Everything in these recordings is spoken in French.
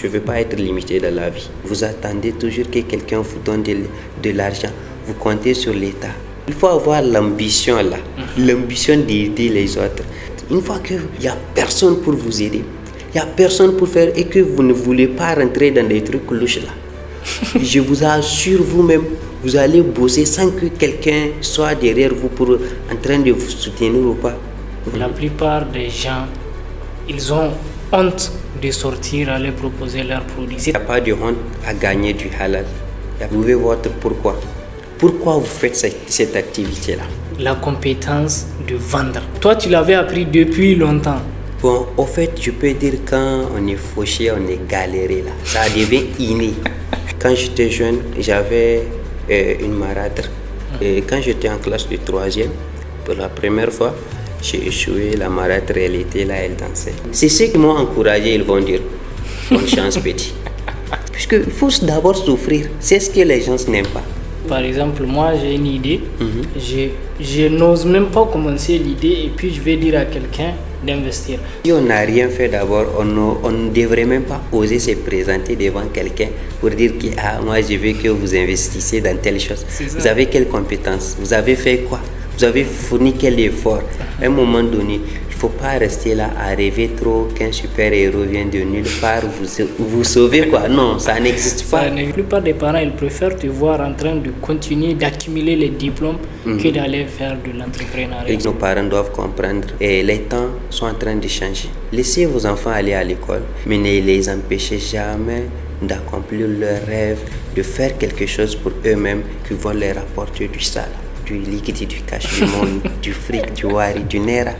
Je ne veux pas être limité dans la vie. Vous attendez toujours que quelqu'un vous donne de l'argent. Vous comptez sur l'État. Il faut avoir l'ambition là, l'ambition d'aider les autres. Une fois qu'il n'y a personne pour vous aider, il n'y a personne pour faire et que vous ne voulez pas rentrer dans des trucs louches là, je vous assure vous-même, vous allez bosser sans que quelqu'un soit derrière vous pour en train de vous soutenir ou pas. La plupart des gens, ils ont honte de sortir, aller proposer leurs produits. Il n'y a pas de honte à gagner du halal. Vous pouvez voir pourquoi. Pourquoi vous faites cette activité-là? La compétence de vendre. Toi, tu l'avais appris depuis longtemps. Bon, au fait, je peux dire quand on est fauché, on est galéré là. Ça devient inné. Quand j'étais jeune, j'avais une marâtre. Et quand j'étais en classe de 3e, pour la première fois, j'ai échoué. La marâtre, elle était là, elle dansait. C'est ceux qui m'ont encouragé, ils vont dire bonne chance, petit. Puisqu'il faut d'abord souffrir. C'est ce que les gens n'aiment pas. Par exemple, moi j'ai une idée, je n'ose même pas commencer l'idée et puis je vais dire à quelqu'un d'investir. Si on n'a rien fait d'abord, on ne devrait même pas oser se présenter devant quelqu'un pour dire que moi je veux que vous investissiez dans telle chose. Vous avez quelles compétences? Vous avez fait quoi? Vous avez fourni quel effort? À un moment donné, il ne faut pas rester là à rêver trop qu'un super-héros vient de nulle part vous sauver quoi. Non, ça n'existe pas. La plupart des parents, ils préfèrent te voir en train de continuer d'accumuler les diplômes que d'aller faire de l'entrepreneuriat. Et nos parents doivent comprendre. Et les temps sont en train de changer. Laissez vos enfants aller à l'école, mais ne les empêchez jamais d'accomplir leurs rêves, de faire quelque chose pour eux-mêmes qui va leur apporter du sale, du liquide, du cash, du monde, du fric, du wari, du nera.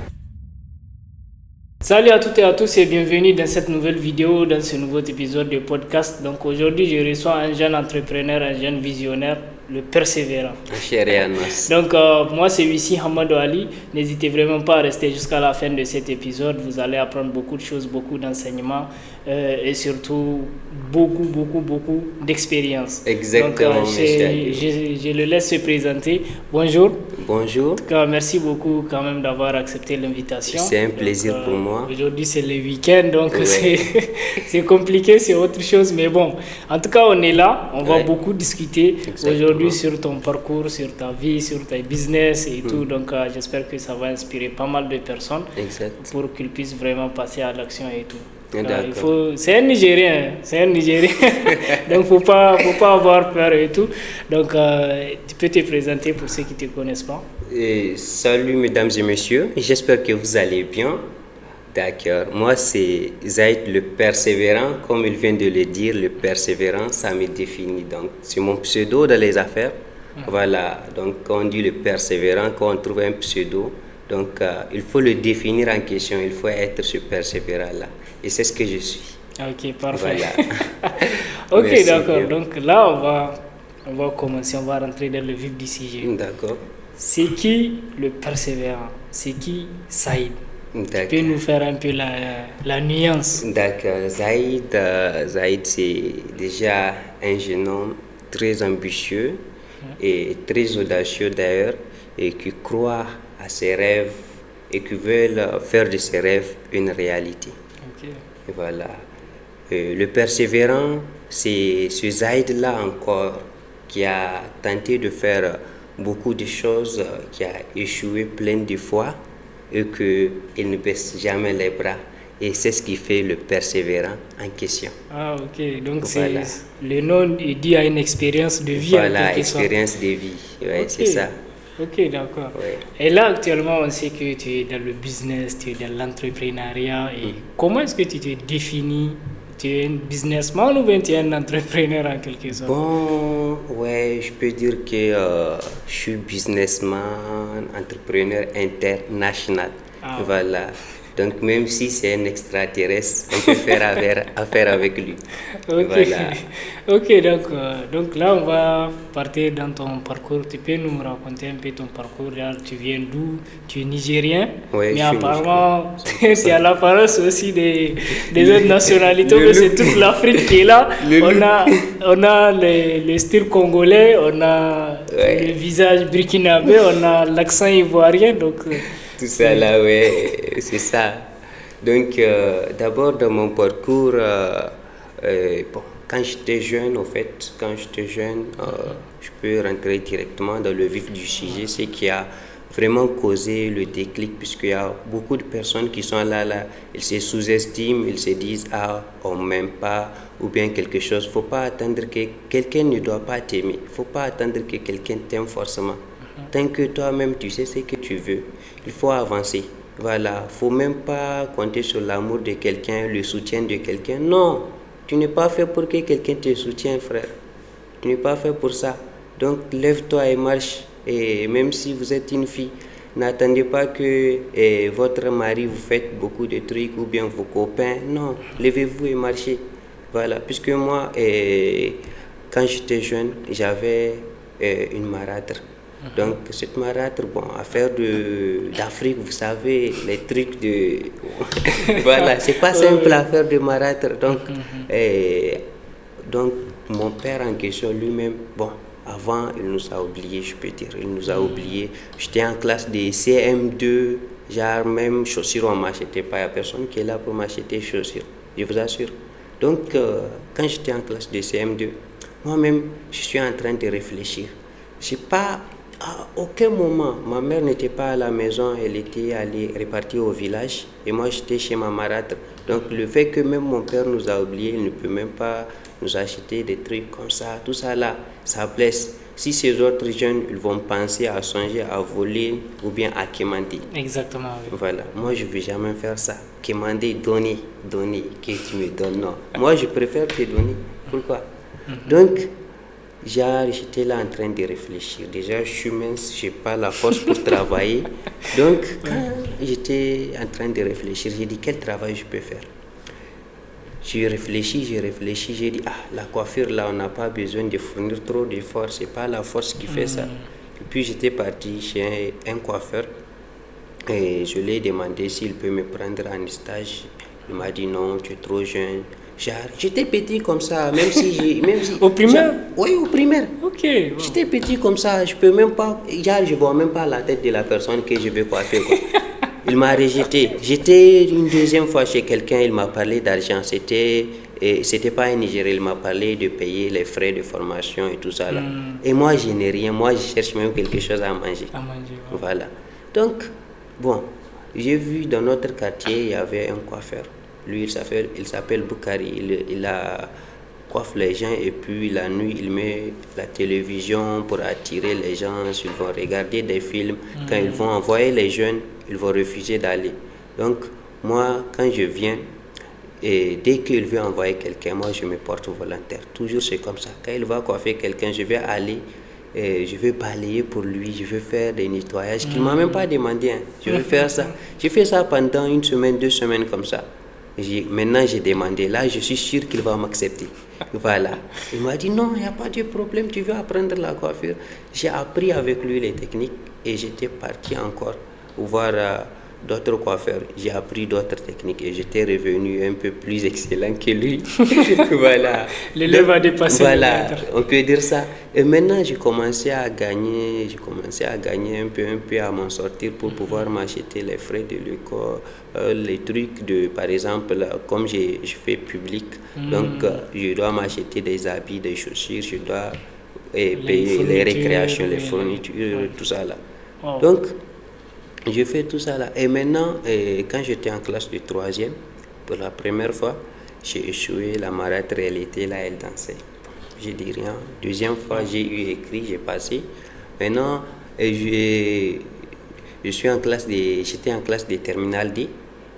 Salut à toutes et à tous et bienvenue dans cette nouvelle vidéo, dans ce nouveau épisode de podcast. Donc aujourd'hui, je reçois un jeune entrepreneur, un jeune visionnaire, le persévérant. Donc moi c'est ici Hamadou Ali. N'hésitez vraiment pas à rester jusqu'à la fin de cet épisode. Vous allez apprendre beaucoup de choses, beaucoup d'enseignements et surtout beaucoup d'expérience. Exactement. Donc je le laisse se présenter. Bonjour. Bonjour. En tout cas, merci beaucoup quand même d'avoir accepté l'invitation. C'est un plaisir pour moi. Aujourd'hui c'est le week-end donc c'est compliqué, c'est autre chose, mais bon, en tout cas on est là, on va beaucoup discuter aujourd'hui sur ton parcours, sur ta vie, sur tes business et tout, donc j'espère que ça va inspirer pas mal de personnes pour qu'ils puissent vraiment passer à l'action et tout. C'est un Nigérien, donc faut pas avoir peur et tout. Donc tu peux te présenter pour ceux qui te connaissent pas. Salut mesdames et messieurs, j'espère que vous allez bien. D'accord, moi c'est Zaïd le persévérant, comme il vient de le dire, le persévérant ça me définit, donc c'est mon pseudo dans les affaires. Voilà, donc quand on dit le persévérant, quand on trouve un pseudo, donc il faut le définir en question, il faut être ce persévérant là, et c'est ce que je suis. Ok, parfait. Voilà. Ok, merci, d'accord, donc là on va commencer, on va rentrer dans le vif du sujet. D'accord. C'est qui le persévérant? C'est qui Saïd? Tu peux nous faire un peu la nuance? D'accord, Zaïd c'est déjà un jeune homme très ambitieux et très audacieux d'ailleurs, et qui croit à ses rêves et qui veut faire de ses rêves une réalité. Et voilà. Le persévérant, c'est ce Zaïd-là encore qui a tenté de faire beaucoup de choses, qui a échoué plein de fois, et qu'il ne baisse jamais les bras. Et c'est ce qui fait le persévérant en question. Ah, ok. Donc, voilà. Le nom est dit à une expérience de vie. Voilà, expérience de vie. Ouais, c'est ça. Ok, d'accord. Ouais. Et là, actuellement, on sait que tu es dans le business, tu es dans l'entrepreneuriat. Et comment est-ce que tu te définis? Tu es un businessman ou bien tu es un entrepreneur en quelque sorte? Bon, ouais, je peux dire que je suis businessman, entrepreneur international. Voilà. Donc même si c'est un extraterrestre, on peut faire affaire avec lui. Ok, voilà. Ok, donc là on va partir dans ton parcours. Tu peux nous raconter un peu ton parcours? Tu viens d'où? Tu es nigérien, mais apparemment tu as l'apparence aussi des autres nationalités, mais c'est toute l'Afrique qui est là. On a le style congolais, on a le visage burkinabé, on a l'accent ivoirien, donc... Tout ça là, ouais, c'est ça. Donc, d'abord dans mon parcours, Bon, quand j'étais jeune, je peux rentrer directement dans le vif du sujet, ce qui a vraiment causé le déclic, puisqu'il y a beaucoup de personnes qui sont là, ils se sous-estiment, ils se disent, ah, on m'aime pas, ou bien quelque chose. Faut pas attendre que quelqu'un ne doit pas t'aimer. Faut pas attendre que quelqu'un t'aime forcément. Tant que toi-même, tu sais ce que tu veux, il faut avancer. Voilà, faut même pas compter sur l'amour de quelqu'un, le soutien de quelqu'un. Non, tu n'es pas fait pour que quelqu'un te soutienne, frère. Tu n'es pas fait pour ça. Donc, lève-toi et marche. Et même si vous êtes une fille, n'attendez pas que votre mari vous fasse beaucoup de trucs ou bien vos copains. Non, levez-vous et marchez. Voilà, puisque moi, quand j'étais jeune, j'avais une marâtre. Donc, cette marâtre, bon, affaire d'Afrique, vous savez, les trucs de... voilà, c'est pas simple affaire de marâtre. Donc, mon père en question lui-même, bon, avant, il nous a oubliés, je peux dire. Il nous a oubliés. J'étais en classe de CM2, genre même chaussures, on ne m'achetait pas. Il n'y a personne qui est là pour m'acheter chaussures, je vous assure. Donc, quand j'étais en classe de CM2, moi-même, je suis en train de réfléchir. Je n'ai pas... À aucun moment, ma mère n'était pas à la maison, elle était allée répartir au village et moi j'étais chez ma marâtre. Donc le fait que même mon père nous a oubliés, il ne peut même pas nous acheter des trucs comme ça, tout ça là, ça blesse. Si ces autres jeunes, ils vont penser à songer à voler ou bien à quémander. Exactement. Oui. Voilà, moi je ne vais jamais faire ça. Quémander, donner, que tu me donnes, non. Moi je préfère te donner. Pourquoi? Donc, j'étais là en train de réfléchir. Déjà, je suis mince, je n'ai pas la force pour travailler. Donc, quand j'étais en train de réfléchir, j'ai dit, quel travail je peux faire? J'ai réfléchi, j'ai dit, ah, la coiffure, là, on n'a pas besoin de fournir trop d'efforts, ce n'est pas la force qui fait ça. Et puis, j'étais parti chez un coiffeur et je lui ai demandé s'il peut me prendre en stage. Il m'a dit, non, tu es trop jeune. J'étais petit comme ça, même si au primaire? Oui, au primaire. Ok. Wow. J'étais petit comme ça, je peux même pas, je vois même pas la tête de la personne que je vais coiffer, quoi. Il m'a rejeté. J'étais une deuxième fois chez quelqu'un, il m'a parlé d'argent. C'était pas un Nigérien, il m'a parlé de payer les frais de formation et tout ça là. Et moi, je n'ai rien. Moi, je cherche même quelque chose à manger. Wow. Voilà. Donc, bon, j'ai vu dans notre quartier, il y avait un coiffeur. Lui, il s'appelle Boukari. Il coiffe les gens et puis la nuit, il met la télévision pour attirer les gens. Ils vont regarder des films. Quand ils vont envoyer les jeunes, ils vont refuser d'aller. Donc, moi, quand je viens, et dès qu'il veut envoyer quelqu'un, moi, je me porte volontaire. Toujours, c'est comme ça. Quand il va coiffer quelqu'un, je vais aller, je vais balayer pour lui, je vais faire des nettoyages qu'il ne m'a même pas demandé. Hein. Je vais faire ça. J'ai fait ça pendant 1 semaine, 2 semaines comme ça. Maintenant, j'ai demandé. Là, je suis sûr qu'il va m'accepter. Voilà. Il m'a dit, non, il n'y a pas de problème, tu veux apprendre la coiffure. J'ai appris avec lui les techniques et j'étais parti encore voir d'autres coiffeurs. J'ai appris d'autres techniques et j'étais revenu un peu plus excellent que lui. Voilà. L'élève a dépassé. Voilà, on peut dire ça. Et maintenant, j'ai commencé à gagner un peu à m'en sortir pour pouvoir m'acheter les frais de l'école, les trucs par exemple, comme je fais public, donc je dois m'acheter des habits, des chaussures, je dois payer les récréations, les fournitures, tout ça là. Oh. Donc, je fais tout ça là. Et maintenant, quand j'étais en classe de 3e, pour la première fois, j'ai échoué. La marâtre, elle était là, elle dansait. Je dis rien. Deuxième fois, j'ai écrit, j'ai passé. Maintenant, j'étais en classe de terminale D.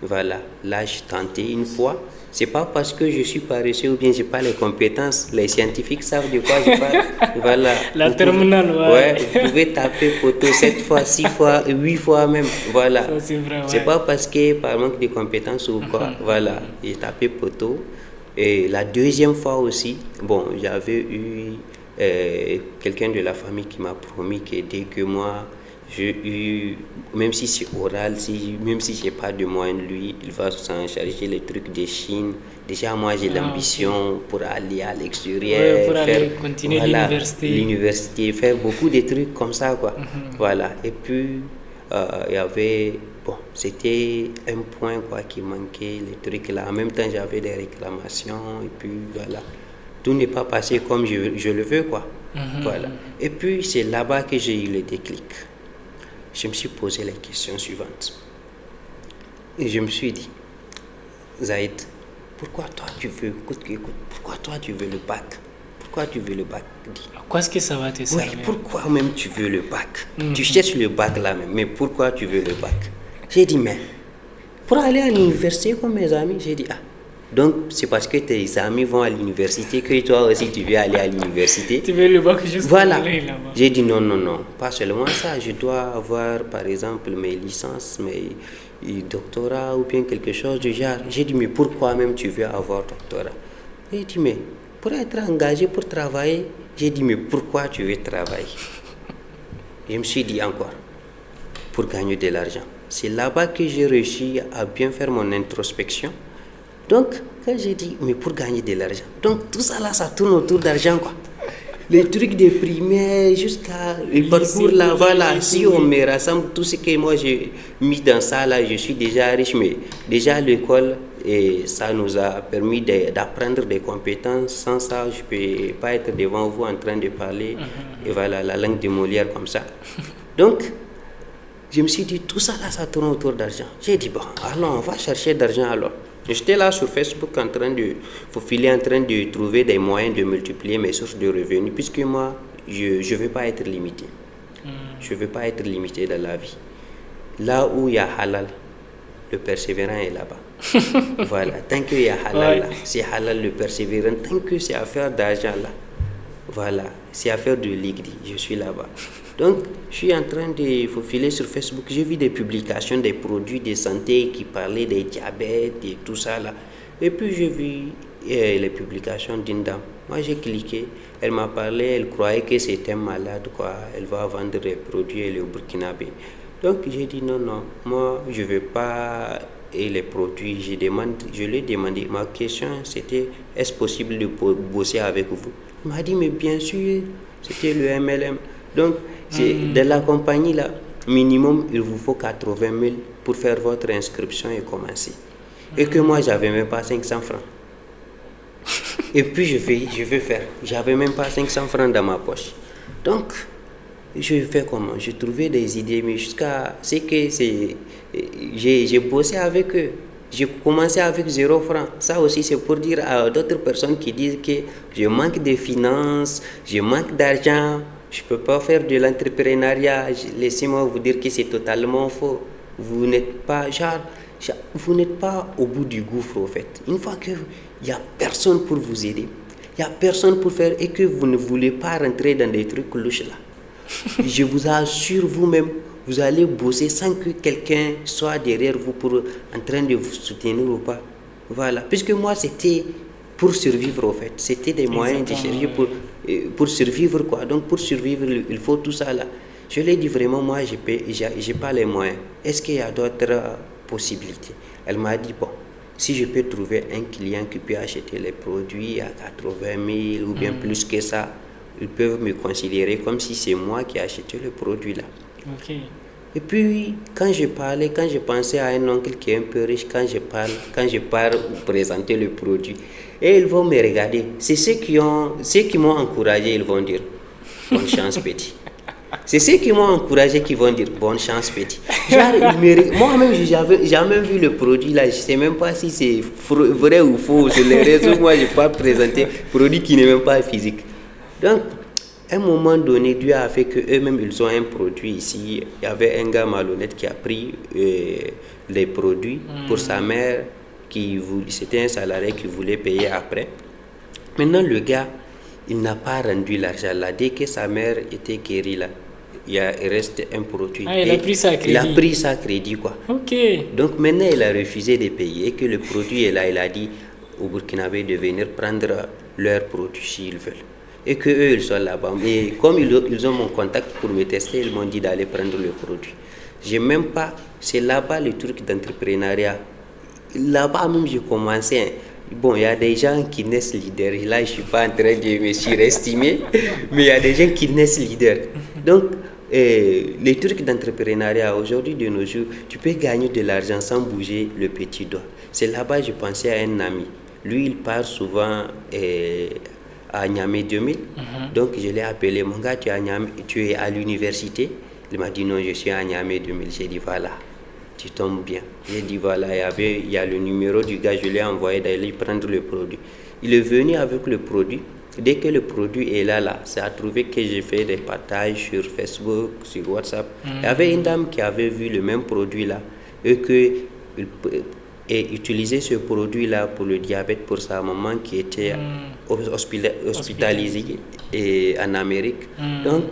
Voilà. Là, j'ai tenté une fois. C'est pas parce que je suis paresseux ou bien j'ai pas les compétences. Les scientifiques savent de quoi je parle. Voilà. La terminale, ouais. Vous pouvez taper poteau 7 fois, 6 fois, 8 fois même. Voilà. Ça, c'est vrai, ouais. C'est pas parce que par manque de compétences ou quoi. Voilà. J'ai tapé poteau. Et la deuxième fois aussi, bon, j'avais eu quelqu'un de la famille qui m'a promis que dès que moi, même si c'est oral, même si je n'ai pas de moyens, lui, il va s'en charger les trucs de Chine. Déjà, moi, j'ai l'ambition pour aller à l'extérieur, pour aller continuer l'université, faire beaucoup de trucs comme ça, quoi. Voilà. Et puis, il y avait bon, c'était un point quoi qui manquait, les trucs là. En même temps, j'avais des réclamations et puis voilà. Tout n'est pas passé comme je le veux quoi. Voilà. Et puis c'est là-bas que j'ai eu le déclic. Je me suis posé les questions suivantes. Et je me suis dit, Zaïd, pourquoi toi tu veux, pourquoi toi tu veux le bac? Pourquoi tu veux le bac? À quoi est-ce que ça va te servir? Oui, pourquoi même tu veux le bac? Tu cherches le bac là même, mais pourquoi tu veux le bac? J'ai dit, mais pour aller à l'université comme mes amis, j'ai dit, ah, donc c'est parce que tes amis vont à l'université que toi aussi tu veux aller à l'université. Tu veux le bac juste voilà. pour aller là-bas. J'ai dit non, pas seulement ça, je dois avoir par exemple mes licences, mes doctorats ou bien quelque chose du genre. J'ai dit, mais pourquoi même tu veux avoir doctorat? J'ai dit, mais pour être engagé, pour travailler. J'ai dit, mais pourquoi tu veux travailler? Je me suis dit encore, pour gagner de l'argent. C'est là-bas que j'ai réussi à bien faire mon introspection. Donc, quand j'ai dit, mais pour gagner de l'argent. Donc, tout ça là, ça tourne autour d'argent, quoi. Les trucs de primaire jusqu'à le parcours là, voilà. Si on me rassemble tout ce que moi j'ai mis dans ça là, je suis déjà riche. Mais déjà à l'école, et ça nous a permis d'apprendre des compétences. Sans ça, je ne peux pas être devant vous en train de parler. Et voilà, la langue de Molière comme ça. Donc, je me suis dit, tout ça là, ça tourne autour d'argent. J'ai dit, bon, allons, on va chercher d'argent alors. J'étais là sur Facebook en train de faufiler, en train de trouver des moyens de multiplier mes sources de revenus, puisque moi, je ne veux pas être limité. Je ne veux pas être limité dans la vie. Là où il y a halal, le persévérant est là-bas. Voilà, tant qu'il y a halal là, c'est halal le persévérant. Tant que c'est affaire d'argent là, voilà, c'est affaire de liquide, je suis là-bas. Donc, je suis en train de faufiler sur Facebook. J'ai vu des publications des produits de santé qui parlaient des diabètes et tout ça là. Et puis, j'ai vu les publications d'une dame. Moi, j'ai cliqué. Elle m'a parlé. Elle croyait que c'était malade, quoi. Elle va vendre des produits et le burkinabé. Donc, j'ai dit non, moi, je ne veux pas les produits. Je lui ai demandé. Ma question, c'était est-ce possible de bosser avec vous? Il m'a dit, mais bien sûr, c'était le MLM. Donc, de la compagnie là, minimum, il vous faut 80 000 pour faire votre inscription et commencer. Et que moi, j'avais même pas 500 francs. Et puis, je vais faire. J'avais même pas 500 francs dans ma poche. Donc, je fais comment? Je trouvais des idées, mais jusqu'à ce que j'ai bossé avec eux. J'ai commencé avec 0 francs. Ça aussi, c'est pour dire à d'autres personnes qui disent que je manque de finances, je manque d'argent. Je ne peux pas faire de l'entrepreneuriat. Laissez-moi vous dire que c'est totalement faux. Vous n'êtes pas au bout du gouffre, au fait. Une fois qu'il n'y a personne pour vous aider, il n'y a personne pour faire et que vous ne voulez pas rentrer dans des trucs louches là, je vous assure vous-même, vous allez bosser sans que quelqu'un soit derrière vous en train de vous soutenir ou pas. Voilà. Puisque moi, c'était pour survivre, au fait. C'était des moyens de chercher pour survivre, quoi. Donc, pour survivre, il faut tout ça, là. Je lui ai dit vraiment, moi, je n'ai pas les moyens. Est-ce qu'il y a d'autres possibilités? Elle m'a dit, bon, si je peux trouver un client qui peut acheter les produits à 80 000 ou bien plus que ça, ils peuvent me considérer comme si c'est moi qui ai acheté le produit, là. Okay. Et puis, quand je pensais à un oncle qui est un peu riche, quand je pars présenter le produit, et ils vont me regarder. C'est ceux qui m'ont encouragé, ils vont dire bonne chance petit. C'est ceux qui m'ont encouragé qui vont dire bonne chance petit. Moi-même, j'avais jamais vu le produit là, je ne sais même pas si c'est vrai ou faux. Sur les réseaux, moi, je n'ai pas présenté produit qui n'est même pas physique. Donc, à un moment donné, Dieu a fait qu'eux-mêmes, ils ont un produit ici. Il y avait un gars malhonnête qui a pris les produits pour sa mère. C'était un salarié qui voulait payer après. Maintenant, le gars, il n'a pas rendu l'argent là. Dès que sa mère était guérie là, il reste un produit. Ah, il a pris sa crédit. Il a pris sa crédit, quoi. Ok. Donc maintenant, il a refusé de payer. Et que le produit est là, il a dit au Burkinabé de venir prendre leur produit s'ils veulent. Et qu'eux, ils sont là-bas. Et comme ils ont mon contact pour me tester, ils m'ont dit d'aller prendre le produit. J'ai même pas... C'est là-bas le truc d'entrepreneuriat. Là-bas même, j'ai commencé. Bon, il y a des gens qui naissent leaders. Là, je ne suis pas en train de me surestimer, mais il y a des gens qui naissent leaders. Donc, les trucs d'entrepreneuriat aujourd'hui de nos jours, tu peux gagner de l'argent sans bouger le petit doigt. C'est là-bas, je pensais à un ami. Lui, il part souvent à Niamey 2000. Donc, je l'ai appelé, mon gars, tu es à l'université. Il m'a dit non, je suis à Niamey 2000. J'ai dit voilà, tu tombes bien. J'ai dit voilà, il y a le numéro du gars, je l'ai envoyé d'aller prendre le produit. Il est venu avec le produit. Dès que le produit est là, ça a trouvé que j'ai fait des partages sur Facebook, sur WhatsApp. Il y avait une dame qui avait vu le même produit là et utilisé ce produit là pour le diabète pour sa maman qui était hospitalisée en Amérique. Donc,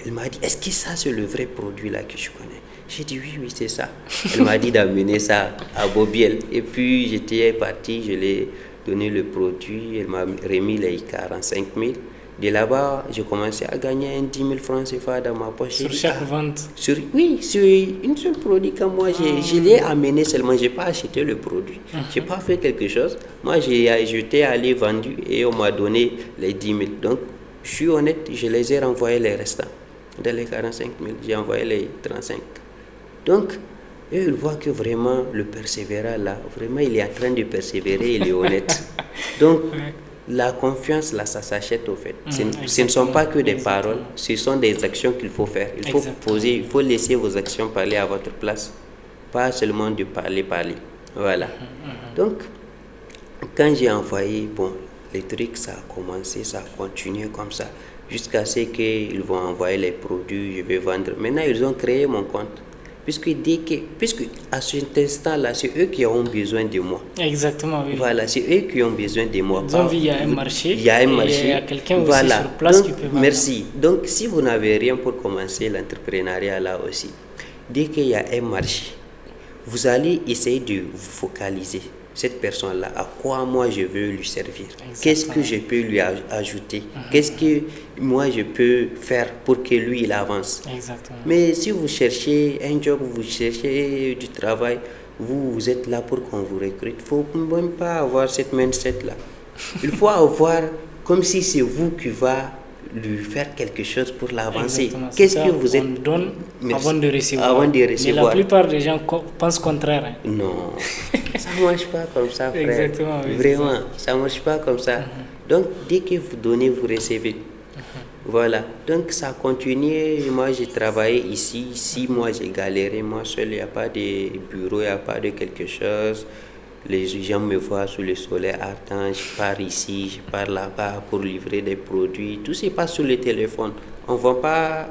elle m'a dit, est-ce que ça c'est le vrai produit là que je connais? J'ai dit oui, c'est ça. Elle m'a dit d'amener ça à Bobiel. Et puis j'étais parti, je l'ai donné le produit, elle m'a remis les 45 000. De là-bas, j'ai commencé à gagner 10 000 francs CFA dans ma poche. Sur chaque vente? Sur une seule produit que moi, je l'ai amené seulement, je n'ai pas acheté le produit. Je n'ai pas fait quelque chose. Moi, j'étais allé vendu et on m'a donné les 10 000. Donc, je suis honnête, je les ai renvoyés les restants. Dans les 45 000, j'ai envoyé les 35 000. Donc, eux, ils voient que vraiment le persévérant là, vraiment il est en train de persévérer, il est honnête. Donc, la confiance là, ça s'achète au fait. Ce ne sont pas que des paroles, ce sont des actions qu'il faut faire. Il faut poser, il faut laisser vos actions parler à votre place, pas seulement de parler. Voilà. Donc, quand j'ai envoyé, bon, les trucs, ça a commencé, ça a continué comme ça, jusqu'à ce qu'ils vont envoyer les produits, je vais vendre. Maintenant, ils ont créé mon compte. Puisque à cet instant-là, c'est eux qui ont besoin de moi. Exactement, oui. Voilà, c'est eux qui ont besoin de moi. Ils ont vu, il y a un marché. Il y a un marché. Il y a quelqu'un aussi sur place qui peut vendre. Merci. Donc, si vous n'avez rien pour commencer l'entrepreneuriat là aussi, dès qu'il y a un marché, vous allez essayer de vous focaliser. Cette personne-là, à quoi moi je veux lui servir? Qu'est-ce que je peux lui ajouter? Qu'est-ce que moi je peux faire pour que lui il avance? Exactement. Mais si vous cherchez un job, vous cherchez du travail, vous êtes là pour qu'on vous recrute. Il ne faut même pas avoir cette mindset-là. Il faut avoir comme si c'est vous qui va lui faire quelque chose pour l'avancer. Qu'est-ce que vous êtes? On donne avant de recevoir. Avant de recevoir. Mais la plupart des gens pensent contraire. Hein. Non, ça ne marche pas comme ça, frère. Exactement. Oui, vraiment, ça ne marche pas comme ça. Donc, dès que vous donnez, vous recevez. Voilà. Donc, ça continue. Moi, j'ai travaillé ici. 6 mois, j'ai galéré. Moi seul, il n'y a pas de bureau, il n'y a pas de quelque chose. Les gens me voient sous le soleil ardent, je pars ici, je pars là-bas pour livrer des produits. Tout se passe sur le téléphone. On ne vend pas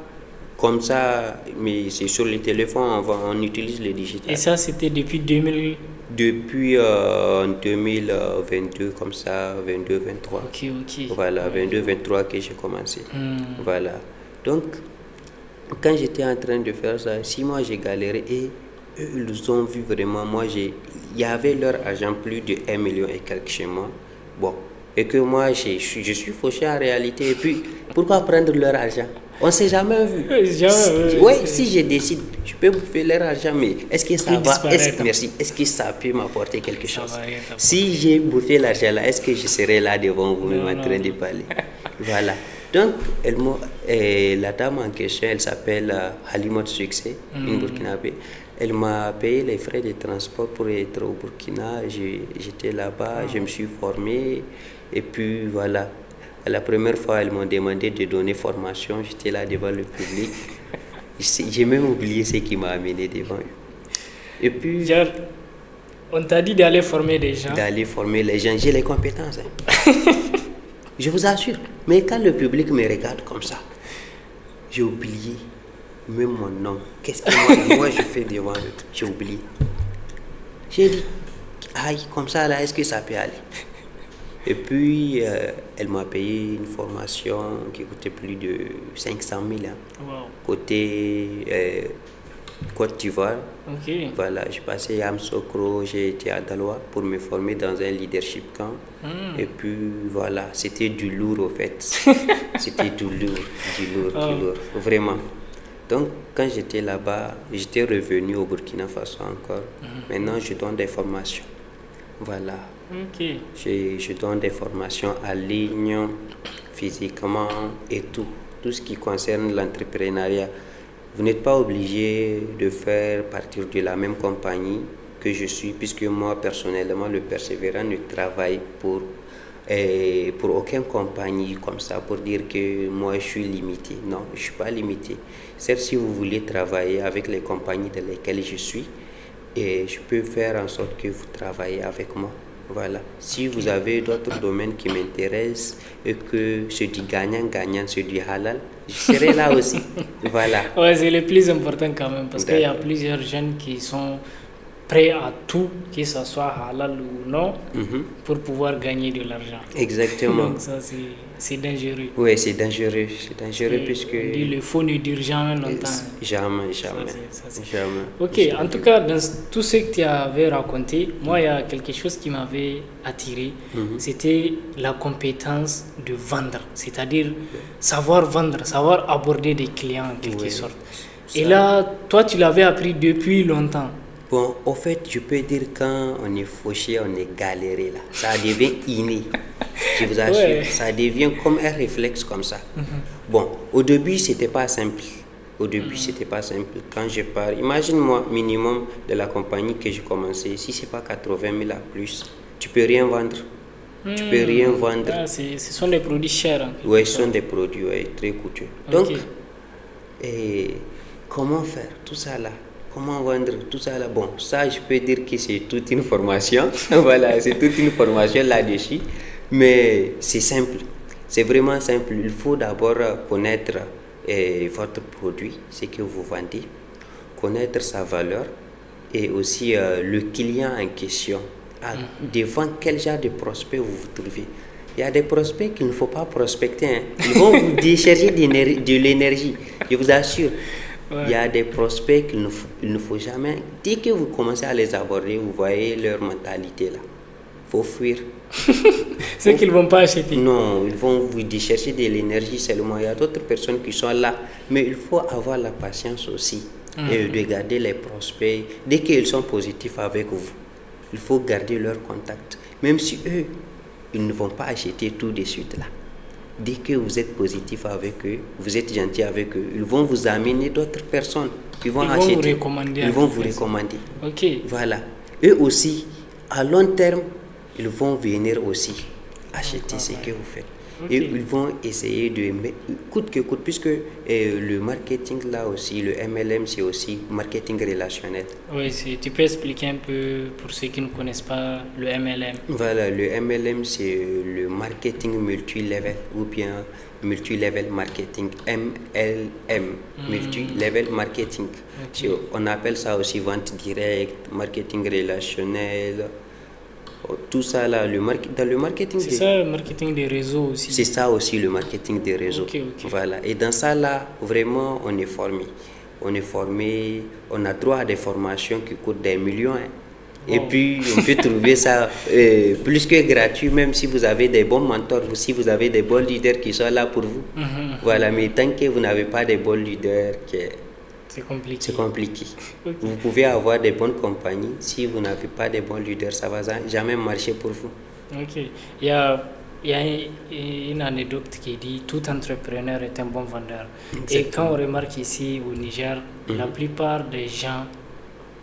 comme ça, mais c'est sur le téléphone, on utilise le digital. Et ça, c'était depuis 2000? Depuis 2022, comme ça, 22-23. Ok. Voilà, 22-23 que j'ai commencé. Voilà. Donc, quand j'étais en train de faire ça, 6 mois, j'ai galéré et eux, ils ont vu vraiment, il y avait leur argent plus de 1 million et quelques chez moi. Bon, et que moi, je suis fauché en réalité. Et puis, pourquoi prendre leur argent? On ne s'est jamais vu. Si je décide, je peux bouffer leur argent, mais est-ce que ça va? Est-ce que ça peut m'apporter quelque chose? Si j'ai bouffé l'argent là, est-ce que je serai là devant vous en train de parler? Voilà. Donc, la dame en question, elle s'appelle Halimot Succès, une Burkinabé. Elle m'a payé les frais de transport pour être au Burkina. J'étais là-bas, je me suis formé. Et puis voilà. La première fois, elles m'ont demandé de donner formation. J'étais là devant le public. J'ai même oublié ce qui m'a amené devant eux. Et puis... Genre, on t'a dit d'aller former des gens. D'aller former les gens. J'ai les compétences. Hein. Je vous assure. Mais quand le public me regarde comme ça, j'ai oublié même mon nom. Qu'est-ce que moi je fais devant eux? J'ai oublié. J'ai dit, aïe, comme ça là, est-ce que ça peut aller? Et puis, elle m'a payé une formation qui coûtait plus de 500 000. Hein. Wow. Côté Côte d'Ivoire. Ok. Voilà, j'ai passé à Amsokro, j'ai été à Daloa pour me former dans un leadership camp. Et puis voilà, c'était du lourd au fait. C'était du lourd, vraiment. Donc, quand j'étais là-bas, j'étais revenu au Burkina Faso encore. Maintenant, je donne des formations. Voilà. Ok. Je donne des formations en ligne, physiquement et tout. Tout ce qui concerne l'entrepreneuriat. Vous n'êtes pas obligé de faire partir de la même compagnie que je suis, puisque moi, personnellement, le persévérant ne travaille pour aucune compagnie comme ça, pour dire que moi, je suis limité. Non, je ne suis pas limité. Certes, si vous voulez travailler avec les compagnies dans lesquelles je suis, et je peux faire en sorte que vous travaillez avec moi. Voilà. Si vous avez d'autres domaines qui m'intéressent et que c'est du gagnant-gagnant, c'est du halal, je serai là aussi. Voilà. Ouais, c'est le plus important quand même, parce qu'il y a plusieurs jeunes qui sont prêts à tout, que ce soit halal ou non, pour pouvoir gagner de l'argent. Exactement. Donc ça, c'est dangereux. Oui, c'est dangereux. C'est dangereux puisque... On dit le faux ne dure jamais longtemps. Jamais. Ok, en tout cas, dans tout ce que tu avais raconté, moi, il y a quelque chose qui m'avait attiré. C'était la compétence de vendre, c'est-à-dire savoir vendre, savoir aborder des clients en quelque sorte. Et là, toi, tu l'avais appris depuis longtemps. Bon, au fait, je peux dire quand on est fauché, on est galéré là. Ça devient inné. Je vous assure, ça devient comme un réflexe comme ça. Bon, au début, c'était pas simple. C'était pas simple. Quand je pars, imagine-moi, minimum de la compagnie que j'ai commencé, si c'est pas 80 000 à plus, tu peux rien vendre. Tu peux rien vendre. Ah, ce sont des produits chers. Oui, ce sont des produits très coûteux. Donc, comment faire tout ça là? Comment vendre tout ça là? Bon, ça, je peux dire que c'est toute une formation. Voilà, c'est toute une formation là-dessus. Mais c'est simple. C'est vraiment simple. Il faut d'abord connaître votre produit, ce que vous vendez, connaître sa valeur et aussi le client en question. Devant quel genre de prospect vous vous trouvez? Il y a des prospects qu'il ne faut pas prospecter. Hein. Ils vont vous décharger de l'énergie, je vous assure. Il y a des prospects qu'il ne faut jamais. Dès que vous commencez à les aborder, vous voyez leur mentalité là. Il faut fuir. C'est qu'ils ne vont pas acheter. Non, ils vont vous déchercher de l'énergie seulement. Il y a d'autres personnes qui sont là. Mais il faut avoir la patience aussi et de garder les prospects. Dès qu'ils sont positifs avec vous, il faut garder leur contact. Même si eux, ils ne vont pas acheter tout de suite là. Dès que vous êtes positif avec eux, vous êtes gentil avec eux, ils vont vous amener d'autres personnes qui vont acheter. Vous recommander. Ils vont vous recommander. Ok. Voilà. Eux aussi, à long terme, ils vont venir aussi acheter ce que vous faites. Et ils vont essayer de, coûte que coûte, puisque le marketing là aussi, le MLM, c'est aussi marketing relationnel. Oui, tu peux expliquer un peu pour ceux qui ne connaissent pas le MLM. Voilà, le MLM, c'est le marketing multi-level ou bien multi-level marketing, MLM, multi-level marketing. On appelle ça aussi vente directe, marketing relationnel. Tout ça là, dans le marketing. C'est ça le marketing des réseaux aussi. C'est ça aussi le marketing des réseaux. Voilà. Et dans ça là, vraiment, on est formé. On est formé, on a droit à des formations qui coûtent des millions. Hein. Et puis, on peut trouver ça plus que gratuit, même si vous avez des bons mentors, si vous avez des bons leaders qui sont là pour vous. Voilà. Mais tant que vous n'avez pas de bons leaders, c'est compliqué. C'est compliqué. Vous pouvez avoir des bonnes compagnies. Si vous n'avez pas de bons leaders, ça ne va jamais marcher pour vous. Ok. Il y a une anecdote qui dit tout entrepreneur est un bon vendeur. Exactement. Et quand on remarque ici au Niger, la plupart des gens,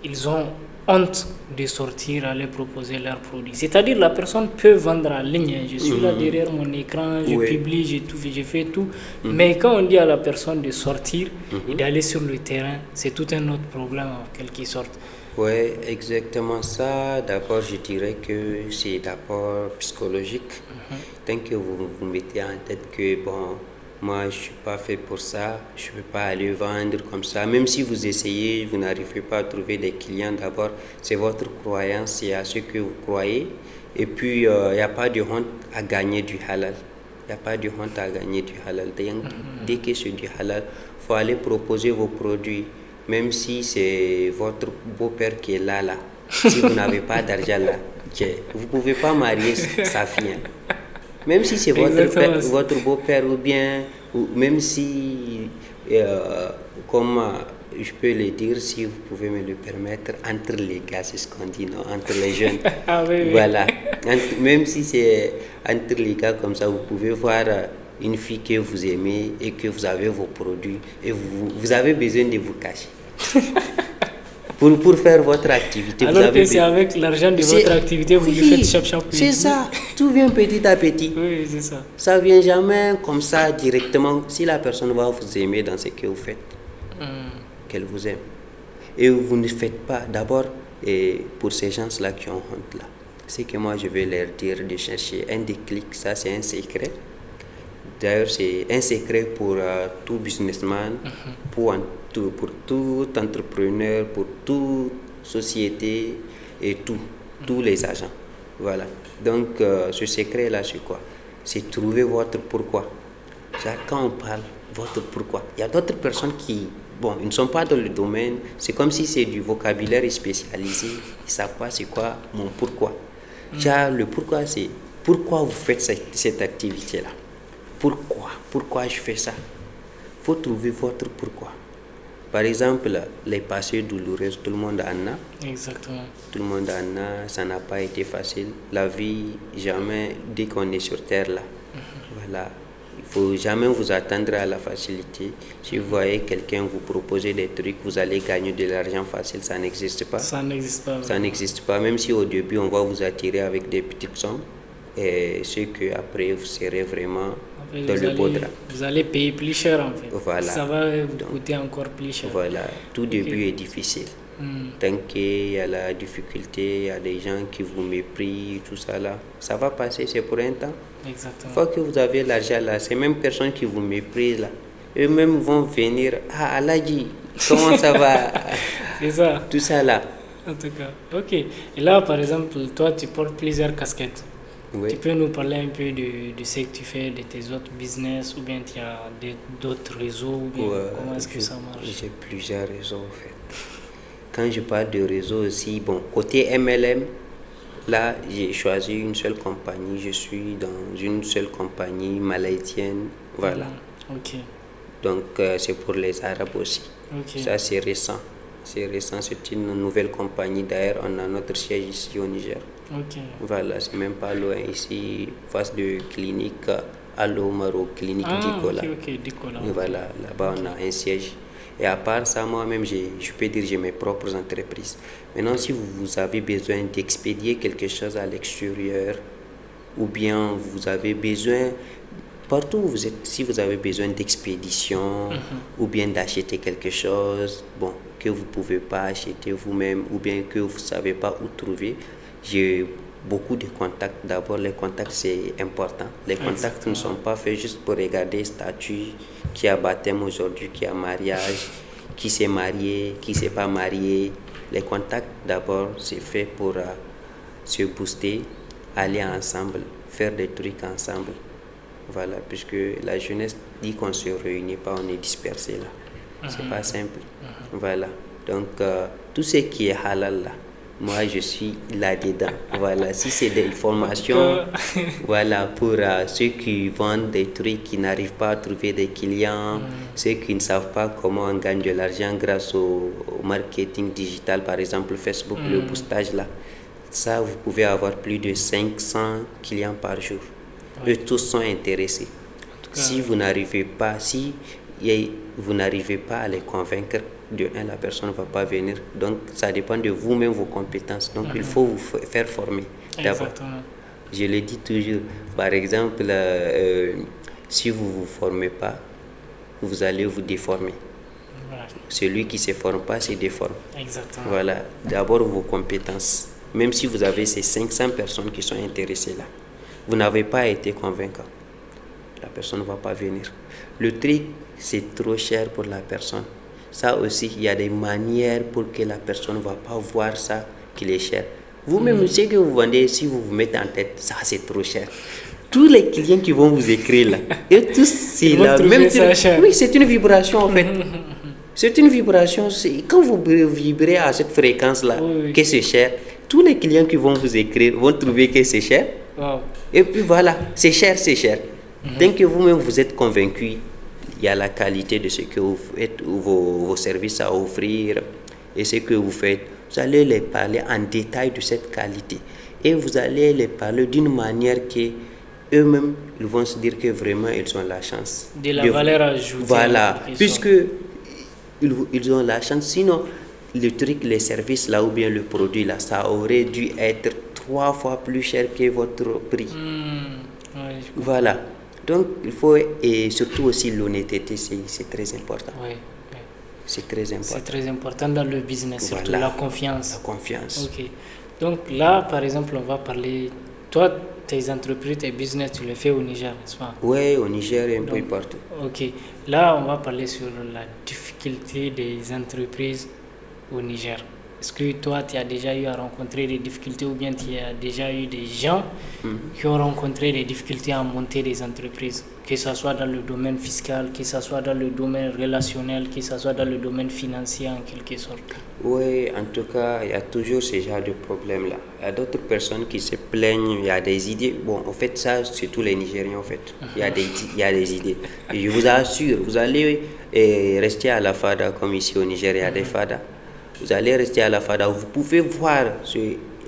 ils ont honte de sortir, aller proposer leurs produits. C'est-à-dire la personne peut vendre en ligne. Je suis là derrière mon écran, je publie, je fais tout. Mais quand on dit à la personne de sortir et d'aller sur le terrain, c'est tout un autre problème en quelque sorte. Oui, exactement ça. D'abord, je dirais que c'est d'abord psychologique. Tant que vous vous mettez en tête que, bon, moi, je ne suis pas fait pour ça, je ne peux pas aller vendre comme ça. Même si vous essayez, vous n'arrivez pas à trouver des clients. D'abord, c'est votre croyance, c'est à ce que vous croyez. Et puis, il n'y a pas de honte à gagner du halal. Il n'y a pas de honte à gagner du halal. Dès que c'est du halal, il faut aller proposer vos produits. Même si c'est votre beau-père qui est là. Si vous n'avez pas d'argent là, vous ne pouvez pas marier sa fille. Même si c'est votre beau-père ou bien, même si, comme je peux le dire, si vous pouvez me le permettre, entre les gars, c'est ce qu'on dit, non? Entre les jeunes. Ah, oui. Voilà. Même si c'est entre les gars comme ça, vous pouvez voir une fille que vous aimez et que vous avez vos produits et vous avez besoin de vous cacher. Pour faire votre activité. Alors que c'est avec l'argent de votre activité, vous lui faites chap-chap. C'est ça, tout vient petit à petit. Oui, c'est ça. Ça vient jamais comme ça directement. Si la personne va vous aimer dans ce que vous faites, qu'elle vous aime. Et vous ne faites pas, d'abord, et pour ces gens-là qui ont honte là, c'est que moi je vais leur dire de chercher un déclic, ça c'est un secret. D'ailleurs, c'est un secret pour tout businessman, pour tout entrepreneur, pour toute société et tous les agents. Voilà. Donc, ce secret-là, c'est quoi? C'est trouver votre pourquoi. Quand on parle, votre pourquoi. Il y a d'autres personnes qui, ils ne sont pas dans le domaine. C'est comme si c'est du vocabulaire spécialisé. Ils ne savent pas c'est quoi mon pourquoi. Le pourquoi, c'est pourquoi vous faites cette activité-là. Pourquoi je fais ça? Il faut trouver votre pourquoi. Par exemple, les passés douloureux, tout le monde en a. Exactement. Tout le monde en a, ça n'a pas été facile. La vie, jamais, dès qu'on est sur terre là, voilà. Il ne faut jamais vous attendre à la facilité. Si vous voyez quelqu'un vous proposer des trucs, vous allez gagner de l'argent facile, ça n'existe pas. Ça n'existe pas. Ça n'existe pas, même si au début on va vous attirer avec des petites sommes. Et c'est qu'après vous serez vraiment dans le beau drap. Vous allez payer plus cher en fait. Voilà. Ça va vous coûter encore plus cher. Voilà, tout début est difficile. Tant qu'il y a la difficulté, il y a des gens qui vous méprisent, tout ça là, ça va passer, c'est pour un temps. Exactement. Une fois que vous avez l'argent là, ces mêmes personnes qui vous méprisent là, eux-mêmes vont venir, Aladji, comment ça va? C'est ça. Tout ça là. En tout cas, ok. Et là, par exemple, toi, tu portes plusieurs casquettes. Oui. Tu peux nous parler un peu de ce que tu fais, de tes autres business, ou bien tu as d'autres réseaux, ou bien comment est-ce que ça marche? J'ai plusieurs réseaux en fait. Quand je parle de réseau aussi, côté MLM, là, j'ai choisi une seule compagnie. Je suis dans une seule compagnie malaisienne. Voilà. Ok. Donc, c'est pour les Arabes aussi. Okay. Ça, c'est récent. C'est récent. C'est une nouvelle compagnie. D'ailleurs, on a notre siège ici au Niger. Ok. Voilà, c'est même pas loin ici, face de clinique Alomaro, clinique Dikola. Ok, Dikola. Voilà, là-bas, on a un siège. Et à part ça, moi-même, je peux dire que j'ai mes propres entreprises. Maintenant, si vous avez besoin d'expédier quelque chose à l'extérieur, ou bien vous avez besoin, partout où vous êtes, si vous avez besoin d'expédition, ou bien d'acheter quelque chose, que vous ne pouvez pas acheter vous-même, ou bien que vous ne savez pas où trouver, j'ai beaucoup de contacts. D'abord, les contacts, c'est important. Les contacts ne sont pas faits juste pour regarder statut, qui a baptême aujourd'hui, qui a mariage, qui s'est marié, qui ne s'est pas marié. Les contacts, d'abord, c'est fait pour se booster, aller ensemble, faire des trucs ensemble. Voilà, puisque la jeunesse dit qu'on ne se réunit pas, on est dispersé là. C'est pas simple. Voilà. Donc, tout ce qui est halal là, moi je suis là-dedans. Voilà, si c'est des formations, voilà, pour ceux qui vendent des trucs, qui n'arrivent pas à trouver des clients, ceux qui ne savent pas comment on gagne de l'argent grâce au marketing digital, par exemple Facebook, le boostage là, ça vous pouvez avoir plus de 500 clients par jour. Eux tous sont intéressés. Si vous n'arrivez pas, vous n'arrivez pas à les convaincre, de un, la personne ne va pas venir. Donc, ça dépend de vous-même, vos compétences. Donc, il faut vous faire former d'abord. Je le dis toujours. Par exemple, si vous ne vous formez pas, vous allez vous déformer. Voilà. Celui qui ne se forme pas se déforme. Exactement. Voilà. D'abord, vos compétences. Même si vous avez ces 500 personnes qui sont intéressées là, vous n'avez pas été convaincant. La personne ne va pas venir. Le truc, c'est trop cher pour la personne. Ça aussi, il y a des manières pour que la personne ne va pas voir ça qu'il est cher. Vous-même, ce que vous vendez, si vous vous mettez en tête, ça c'est trop cher. Tous les clients qui vont vous écrire là, et tous c'est la même chose. Oui, c'est une vibration en fait. C'est une vibration. Quand vous vibrez à cette fréquence-là, que c'est cher, tous les clients qui vont vous écrire vont trouver que c'est cher. Wow. Et puis voilà, c'est cher, c'est cher. Dès que vous-même vous êtes convaincu, il y a la qualité de ce que vous faites, vos services à offrir et ce que vous faites. Vous allez les parler en détail de cette qualité. Et vous allez les parler d'une manière que eux-mêmes, ils vont se dire que vraiment, ils ont la chance. De la valeur ajoutée. Voilà, puisque ils ont la chance. Sinon, le truc, les services là, ou bien le produit là, ça aurait dû être 3 fois plus cher que votre prix. Ouais, Voilà. Donc, il faut, et surtout aussi l'honnêteté, c'est très important. ouais. C'est très important. C'est très important dans le business, surtout Voilà. la confiance. La confiance. Ok. Donc là, par exemple, on va parler. Toi, tes entreprises, tes business, tu les fais au Niger, n'est-ce pas? Oui, au Niger et un peu partout. Ok. Là, on va parler sur la difficulté des entreprises au Niger. Est-ce que toi, tu as déjà eu à rencontrer des difficultés ou bien tu as déjà eu des gens qui ont rencontré des difficultés à monter des entreprises, que ce soit dans le domaine fiscal, que ce soit dans le domaine relationnel, que ce soit dans le domaine financier en quelque sorte? Oui, en tout cas, il y a toujours ce genre de problème-là. Il y a d'autres personnes qui se plaignent, il y a des idées. Bon, en fait, ça, c'est tous les Nigériens, en fait. Il y a des idées. Et je vous assure, vous allez rester à la FADA, comme ici au Niger, il y a des FADA. Vous allez rester à la FADA, vous pouvez voir,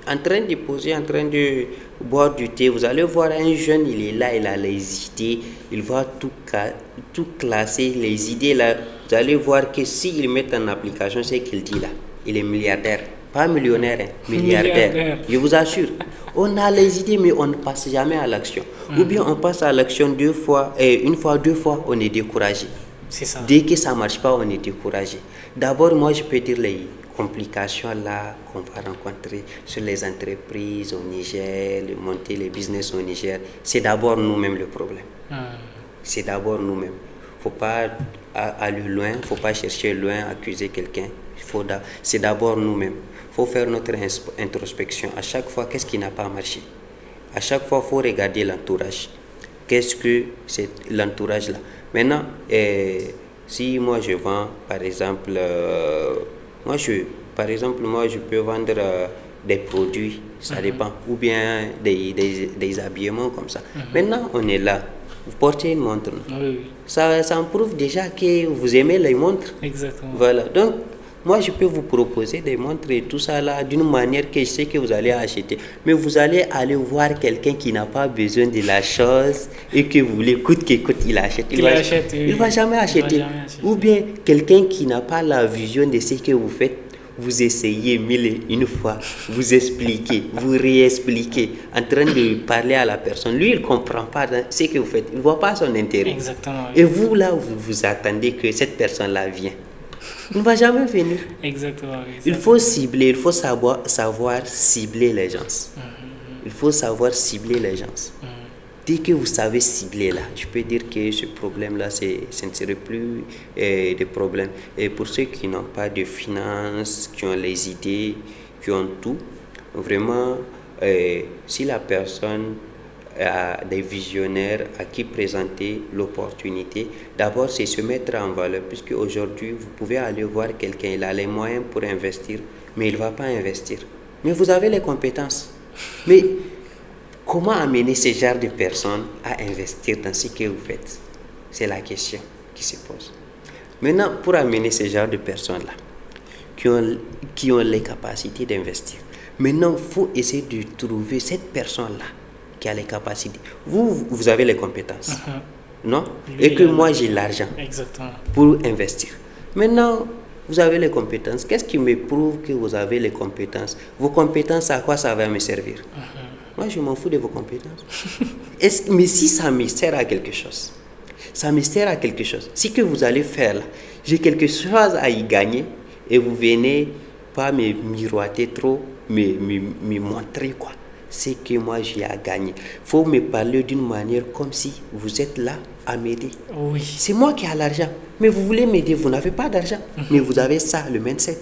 en train de poser, en train de boire du thé, vous allez voir un jeune, il est là, il a les idées, il va tout classer, les idées là. Vous allez voir que s'il met en application ce qu'il dit là, il est milliardaire. Pas millionnaire, hein, milliardaire. Je vous assure. On a les idées, mais on ne passe jamais à l'action. Ou bien on passe à l'action deux fois, une fois, deux fois, on est découragé. C'est ça. Dès que ça ne marche pas, on est découragé. D'abord, moi, je peux dire les complications là qu'on va rencontrer sur les entreprises au Niger, monter les business au Niger. C'est d'abord nous-mêmes le problème. C'est d'abord nous-mêmes. Il ne faut pas aller loin, il ne faut pas chercher loin, accuser quelqu'un. C'est d'abord nous-mêmes. Il faut faire notre introspection. À chaque fois, qu'est-ce qui n'a pas marché? À chaque fois, il faut regarder l'entourage. Qu'est-ce que c'est l'entourage là? Maintenant, si moi je vends, par exemple, moi je peux vendre des produits, ça dépend, ou bien des habillements comme ça. Maintenant, on est là, vous portez une montre. Oui. Ça en prouve déjà que vous aimez les montres. Exactement. Voilà, donc moi je peux vous proposer des montres et tout ça là d'une manière que je sais que vous allez acheter. Mais vous allez aller voir quelqu'un qui n'a pas besoin de la chose et que vous voulez coûte que coûte, il achète. Il va jamais acheter. Ou bien quelqu'un qui n'a pas la vision de ce que vous faites, vous essayez mille et une fois, vous expliquez, vous réexpliquez, en train de parler à la personne. Lui, il ne comprend pas ce que vous faites, il ne voit pas son intérêt. Exactement. Et vous là, vous attendez que cette personne-là vienne. Il ne va jamais venir. Exactement. Il faut cibler, il faut savoir cibler les gens. Il faut savoir cibler les gens. Dès que vous savez cibler là, je peux dire que ce problème-là, ce ne serait plus de problème. Et pour ceux qui n'ont pas de finances, qui ont les idées, qui ont tout, vraiment, si la personne a des visionnaires à qui présenter l'opportunité, d'abord c'est se mettre en valeur, puisque aujourd'hui vous pouvez aller voir quelqu'un, il a les moyens pour investir, mais il ne va pas investir. Mais vous avez les compétences. Mais comment amener ce genre de personnes à investir dans ce que vous faites? C'est la question qui se pose. Maintenant, pour amener ce genre de personnes-là, qui ont les capacités d'investir, maintenant, il faut essayer de trouver cette personne-là qui a les capacités. Vous avez les compétences, non? Et que moi, j'ai l'argent pour investir. Maintenant, vous avez les compétences. Qu'est-ce qui me prouve que vous avez les compétences? Vos compétences, à quoi ça va me servir? Moi, je m'en fous de vos compétences. Mais si ça me sert à quelque chose, si que vous allez faire là, j'ai quelque chose à y gagner et vous venez pas me miroiter trop, me montrer quoi. C'est que moi j'ai à gagner. Il faut me parler d'une manière comme si vous êtes là à m'aider. Oui. C'est moi qui ai l'argent. Mais vous voulez m'aider, vous n'avez pas d'argent. Mais vous avez ça, le mindset.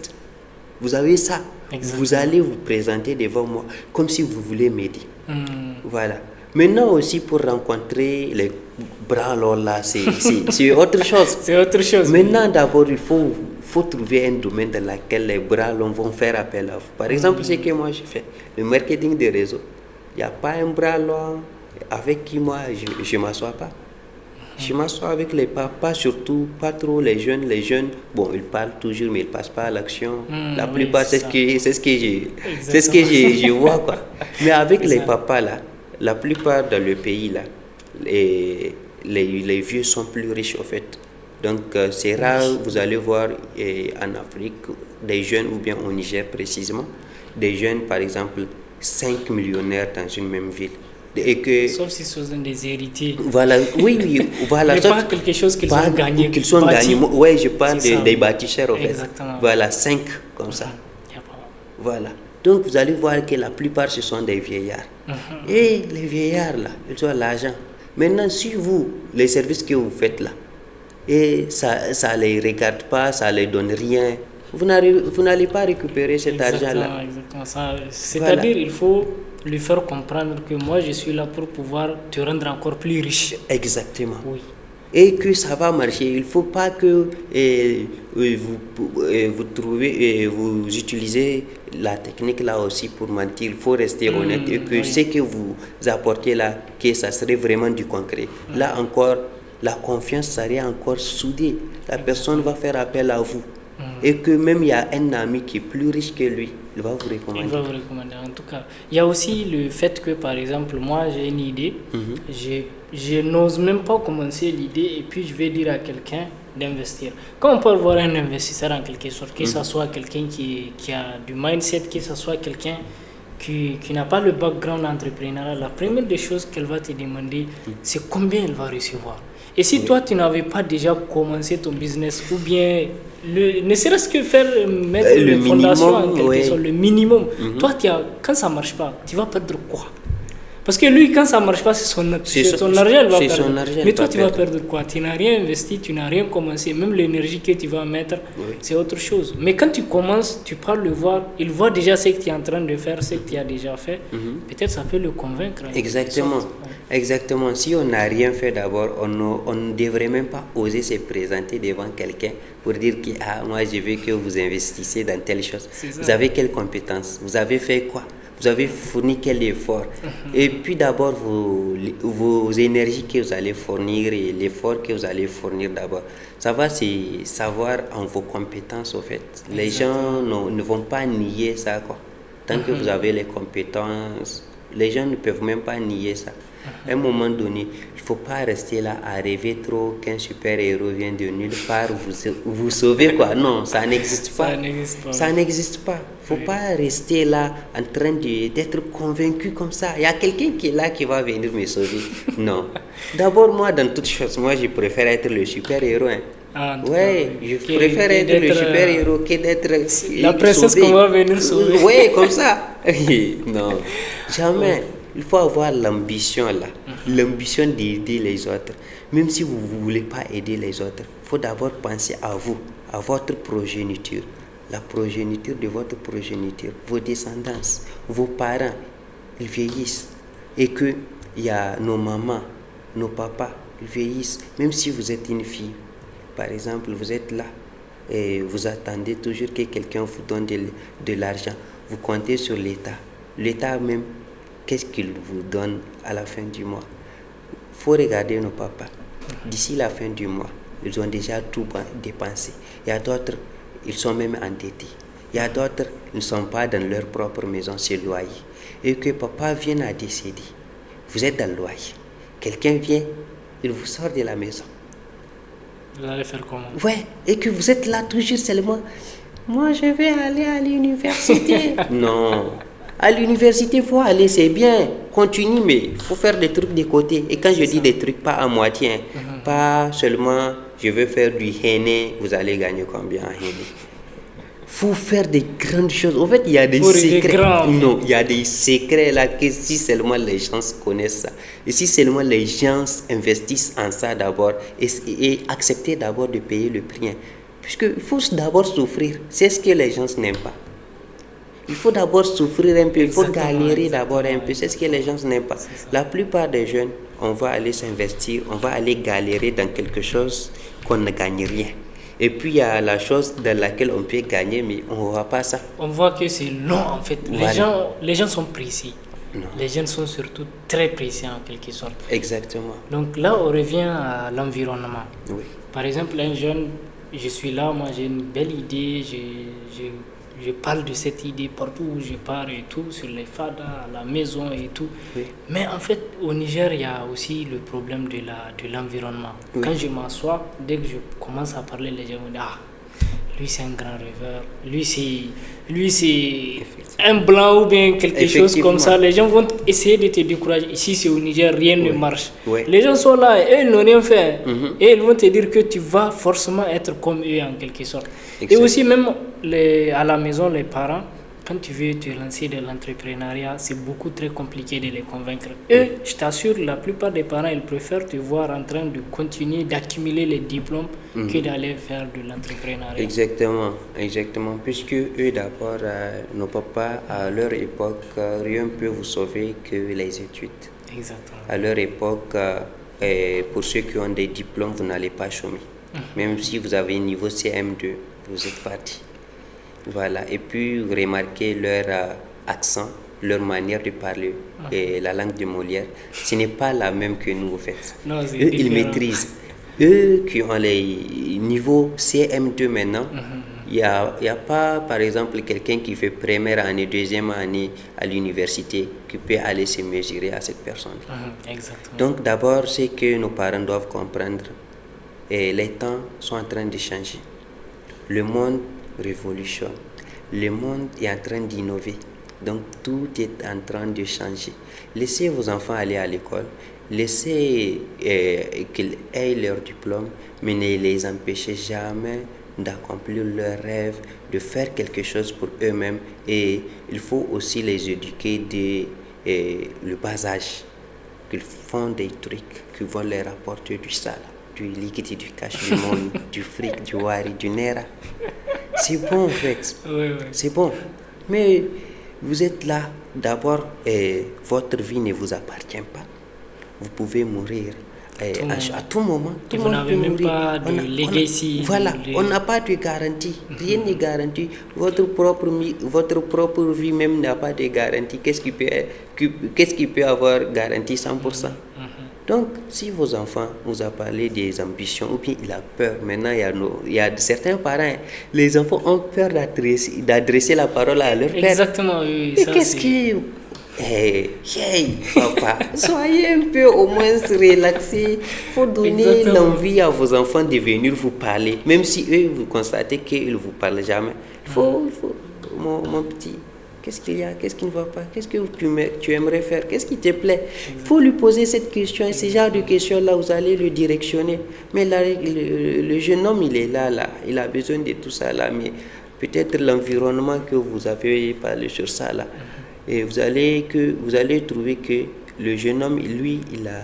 Vous avez ça. Exactement. Vous allez vous présenter devant moi comme si vous voulez m'aider. Voilà. Maintenant aussi pour rencontrer les branlons là, c'est autre chose. C'est autre chose. Maintenant d'abord il faut trouver un domaine dans lequel les branlons vont faire appel à vous. Par exemple, ce que moi je fais, le marketing des réseaux. Il n'y a pas un branlon avec qui moi je ne m'assois pas. Je m'assois avec les papas, surtout pas trop les jeunes. Les jeunes, bon, ils parlent toujours, mais ils ne passent pas à l'action. La plupart, c'est ce que je vois, quoi. Mais avec les papas, là, la plupart dans le pays, là, les vieux sont plus riches, en fait. Donc, c'est rare, vous allez voir en Afrique, des jeunes, ou bien au Niger précisément, des jeunes, par exemple, 5 millionnaires dans une même ville. Et que, sauf si ce sont des héritiers. Voilà, oui, voilà. Mais pas quelque chose qu'ils ont gagné. Qu'ils sont gagnés. Oui, je parle des bâtisseurs, en fait. Exactement. Voilà, 5 comme ça. Voilà. Donc, vous allez voir que la plupart, ce sont des vieillards. Et les vieillards, là, ils ont l'argent. Maintenant, si vous, les services que vous faites là, et ça ne les regarde pas, ça ne les donne rien, vous n'allez pas récupérer cet argent-là. Exactement. C'est-à-dire, il faut lui faire comprendre que moi, je suis là pour pouvoir te rendre encore plus riche. Exactement. Oui. Et que ça va marcher. Il ne faut pas que vous trouvez, vous utilisez la technique là aussi pour mentir. Il faut rester honnête et que ce que vous apportez là, que ça serait vraiment du concret. Là encore, la confiance serait encore soudée. La personne va faire appel à vous. Et que même il y a un ami qui est plus riche que lui, il va vous recommander. Il va vous recommander, en tout cas. Il y a aussi le fait que, par exemple, moi j'ai une idée, je n'ose même pas commencer l'idée et puis je vais dire à quelqu'un d'investir. Quand on peut voir un investisseur en quelque sorte, que ce soit quelqu'un qui a du mindset, que ce soit quelqu'un qui n'a pas le background entrepreneurial, la première des choses qu'elle va te demander, c'est combien elle va recevoir. Et si toi, tu n'avais pas déjà commencé ton business, ou bien, ne serait-ce que mettre les fondations en quelque sorte, le minimum, toi, quand ça ne marche pas, tu vas perdre quoi? Parce que lui, quand ça ne marche pas, c'est son argent, il va perdre. Mais toi, tu vas perdre quoi? Tu n'as rien investi, tu n'as rien commencé. Même l'énergie que tu vas mettre, c'est autre chose. Mais quand tu commences, tu parles le voir, il voit déjà ce que tu es en train de faire, ce que tu as déjà fait. Peut-être ça peut le convaincre. Exactement. Exactement. Si on n'a rien fait d'abord, on ne devrait même pas oser se présenter devant quelqu'un pour dire que moi, je veux que vous investissez dans telle chose. Vous avez quelles compétences? Vous avez fait quoi? Vous avez fourni quel effort? Et puis d'abord, vos énergies que vous allez fournir et l'effort que vous allez fournir d'abord. Ça va, c'est savoir en vos compétences, au fait. Les gens ne vont pas nier ça, quoi. Tant que vous avez les compétences, les gens ne peuvent même pas nier ça. À un moment donné, il ne faut pas rester là à rêver trop qu'un super-héros vient de nulle part vous sauver, quoi. Non, ça n'existe pas. Ça n'existe pas. Il ne faut pas rester là en train d'être convaincu comme ça. Il y a quelqu'un qui est là qui va venir me sauver. Non. D'abord, moi, dans toutes choses, moi, je préfère être le super-héros. Je préfère être le super-héros que d'être la princesse qu'on va venir sauver. Oui, comme ça. Non, jamais. Il faut avoir l'ambition là, l'ambition d'aider les autres. Même si vous ne voulez pas aider les autres, il faut d'abord penser à vous, à votre progéniture, la progéniture de votre progéniture, vos descendants, vos parents, ils vieillissent. Et qu'il y a nos mamans, nos papas, ils vieillissent. Même si vous êtes une fille, par exemple, vous êtes là et vous attendez toujours que quelqu'un vous donne de l'argent. Vous comptez sur l'État. L'État même, qu'est-ce qu'il vous donne à la fin du mois? Il faut regarder nos papas. D'ici la fin du mois, ils ont déjà tout dépensé. Il y a d'autres, ils sont même endettés. Il y a d'autres, ils ne sont pas dans leur propre maison, c'est le loyer. Et que papa vient à décéder. Vous êtes dans le loyer. Quelqu'un vient, il vous sort de la maison. Vous allez faire comment? Ouais, et que vous êtes là toujours seulement. Moi, je vais aller à l'université. Non. À l'université, il faut aller, c'est bien, continue, mais il faut faire des trucs de côté. Et quand je dis des trucs, pas à moitié, pas seulement je veux faire du henné, vous allez gagner combien en henné? Il faut faire des grandes choses. En fait, il y a des secrets. Non, il y a des secrets là que si seulement les gens connaissent ça, et si seulement les gens investissent en ça d'abord, et accepter d'abord de payer le prix. Puisqu'il faut d'abord souffrir, c'est ce que les gens n'aiment pas. Il faut d'abord souffrir un peu, il faut galérer d'abord un peu, c'est ce que les gens n'aiment pas. La plupart des jeunes, on va aller s'investir, on va aller galérer dans quelque chose qu'on ne gagne rien. Et puis il y a la chose dans laquelle on peut gagner, mais on ne voit pas ça. On voit que c'est long en fait. Voilà. Les gens sont précis. Non. Les jeunes sont surtout très précis en quelque sorte. Exactement. Donc là, on revient à l'environnement. Oui. Par exemple, un jeune, je suis là, moi j'ai une belle idée, je parle de cette idée partout où je pars et tout, sur les fadas, à la maison et tout. Oui. Mais en fait, au Niger, il y a aussi le problème de l'environnement. Oui. Quand je m'assois, dès que je commence à parler, les gens me disent, ah, lui c'est un grand rêveur, lui c'est un blanc ou bien quelque chose comme ça. Les gens vont essayer de te décourager. Ici c'est au Niger, rien ne marche. Oui. Les gens sont là et ils n'ont rien fait. Et ils vont te dire que tu vas forcément être comme eux en quelque sorte. Exact. Et aussi même à la maison, les parents, quand tu veux te lancer dans l'entrepreneuriat, c'est beaucoup très compliqué de les convaincre. Eux, je t'assure, la plupart des parents, ils préfèrent te voir en train de continuer d'accumuler les diplômes que d'aller faire de l'entrepreneuriat. Exactement, exactement. Puisque eux, d'abord, nos papas, à leur époque, rien ne peut vous sauver que les études. Exactement. À leur époque, pour ceux qui ont des diplômes, vous n'allez pas chômer. Même si vous avez un niveau CM2, vous êtes parti. Voilà. Et puis, remarquez leur accent, leur manière de parler, et la langue de Molière. Ce n'est pas la même que nous, en fait. Non, c'est eux, différent. ils maîtrisent. Eux qui ont les niveaux CM2 maintenant, il n'y a pas, par exemple, quelqu'un qui fait première année, deuxième année à l'université qui peut aller se mesurer à cette personne. Exactement. Donc, d'abord, c'est que nos parents doivent comprendre. Et les temps sont en train de changer. Le monde révolutionne. Le monde est en train d'innover. Donc, tout est en train de changer. Laissez vos enfants aller à l'école. Laissez qu'ils aient leur diplôme, mais ne les empêchez jamais d'accomplir leurs rêves, de faire quelque chose pour eux-mêmes. Et il faut aussi les éduquer dès le bas âge, qu'ils font des trucs qui vont leur apporter du sale, du liquide, du cash, du monde, du fric, du wari, du nera. C'est bon en fait, c'est bon. Mais vous êtes là, d'abord, votre vie ne vous appartient pas. Vous pouvez mourir à tout moment. Et vous n'avez même pas de legacy. Voilà, on n'a pas de garantie. Rien n'est garanti. Votre propre vie même n'a pas de garantie. Qu'est-ce qui peut avoir garantie 100%? Donc, si vos enfants vous ont parlé des ambitions, ou bien il a peur, maintenant il y a certains parents, les enfants ont peur d'adresser la parole à leur père. Exactement, oui. Et qu'est-ce qui... Hey, papa, soyez un peu au moins relaxé. Il faut donner l'envie à vos enfants de venir vous parler. Même si eux, vous constatez qu'ils ne vous parlent jamais. Mon petit, qu'est-ce qu'il y a? Qu'est-ce qui ne va pas? Qu'est-ce que tu aimerais faire? Qu'est-ce qui te plaît? Il faut lui poser cette question. Et ce genre de questions-là, vous allez le directionner. Mais là, le jeune homme, il est là. Il a besoin de tout ça là. Mais peut-être l'environnement que vous avez parlé sur ça là. Et vous allez trouver que le jeune homme, lui, il a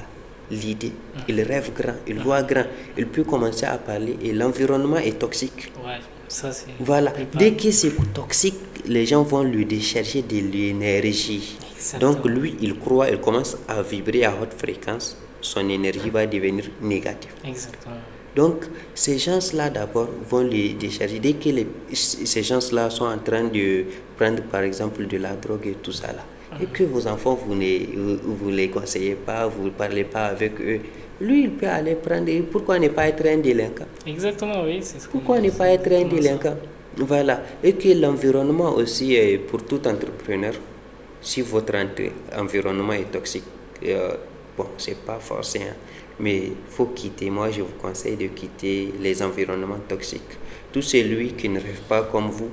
l'idée, il rêve grand, il voit grand, il peut commencer à parler et l'environnement est toxique. Ouais, ça c'est... Voilà, dès que c'est toxique, les gens vont lui décharger de l'énergie. Exactement. Donc lui, il commence à vibrer à haute fréquence, son énergie va devenir négative. Exactement. Donc, ces gens-là, d'abord, vont les décharger. Dès que ces gens-là sont en train de prendre, par exemple, de la drogue et tout ça, là, et que vos enfants, vous ne les conseillez pas, vous ne parlez pas avec eux, lui, il peut aller prendre. Pourquoi ne pas être un délinquant? Exactement, oui. C'est pourquoi ne pas être un délinquant? Voilà. Et que l'environnement aussi, pour tout entrepreneur, si votre environnement est toxique, bon, c'est pas forcé, hein, mais il faut quitter. Moi, je vous conseille de quitter les environnements toxiques. Tout celui qui ne rêve pas comme vous,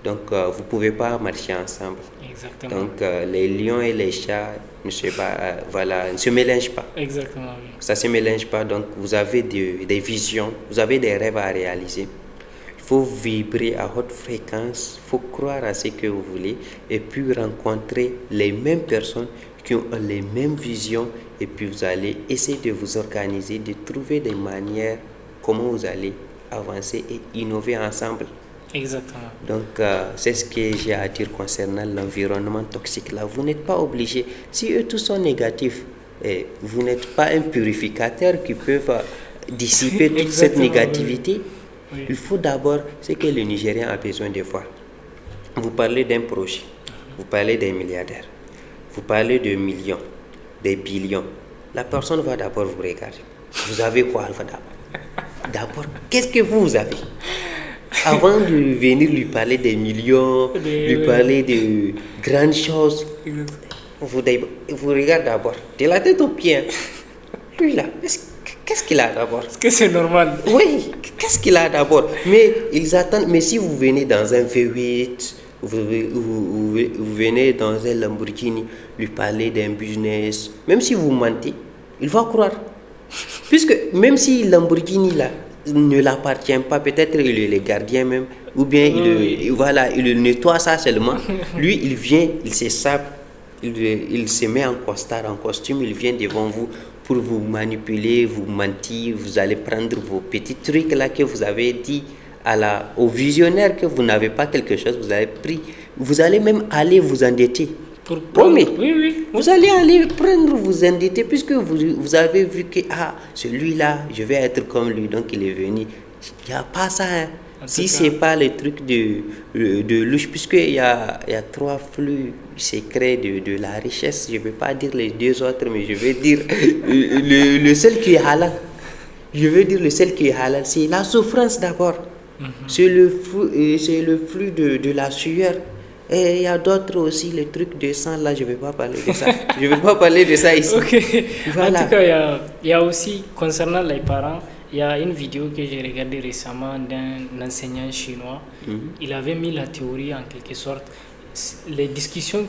donc vous ne pouvez pas marcher ensemble. Exactement. Donc les lions et les chats ne se mélangent pas. Exactement, oui. Ça ne se mélange pas. Donc vous avez des visions, vous avez des rêves à réaliser. Il faut vibrer à haute fréquence, il faut croire à ce que vous voulez et puis rencontrer les mêmes personnes qui ont les mêmes visions et puis vous allez essayer de vous organiser, de trouver des manières comment vous allez avancer et innover ensemble. Exactement. Donc c'est ce que j'ai à dire concernant l'environnement toxique là. Vous n'êtes pas obligé, si eux tous sont négatifs, vous n'êtes pas un purificateur qui peut dissiper toute cette négativité. Oui. Il faut d'abord ce que le Nigérien a besoin de voir. Vous parlez d'un projet, vous parlez des milliardaires, vous parlez de millions, des billions. La personne va d'abord vous regarder. Vous avez quoi? D'abord, qu'est-ce que vous avez? Avant de venir lui parler des millions, lui parler de grandes choses, vous regardez d'abord, de la tête aux pieds. Lui là, qu'est-ce qu'il a d'abord? Est-ce que c'est normal? Oui, qu'est-ce qu'il a d'abord? Mais ils attendent, mais si vous venez dans un V8, vous venez dans un Lamborghini, lui parler d'un business, même si vous mentez, il va croire. Puisque même si Lamborghini là ne l'appartient pas, peut-être il est le gardien même, ou bien il le nettoie ça seulement. Lui, il vient, il se sape, il se met en costard, en costume, il vient devant vous pour vous manipuler, vous mentir, vous allez prendre vos petits trucs là que vous avez dit au visionnaire que vous n'avez pas quelque chose, vous avez pris, vous allez même aller vous endetter. Oui. Vous allez aller prendre, vous endetter, puisque vous avez vu que celui-là, je vais être comme lui, donc il est venu. Il n'y a pas ça. Hein. Si ce n'est pas le truc de louche, puisqu'il y a 3 flux secrets de la richesse, je ne vais pas dire les 2 autres, mais je vais dire le seul qui est halal. Je veux dire le seul qui est halal, c'est la souffrance d'abord. C'est le flux de la sueur. Et il y a d'autres aussi, les trucs de sang, là, je ne vais pas parler de ça. Je ne vais pas parler de ça ici. Okay. Voilà. En tout cas, il y a aussi, concernant les parents, il y a une vidéo que j'ai regardée récemment d'un enseignant chinois. Il avait mis la théorie en quelque sorte. Les discussions,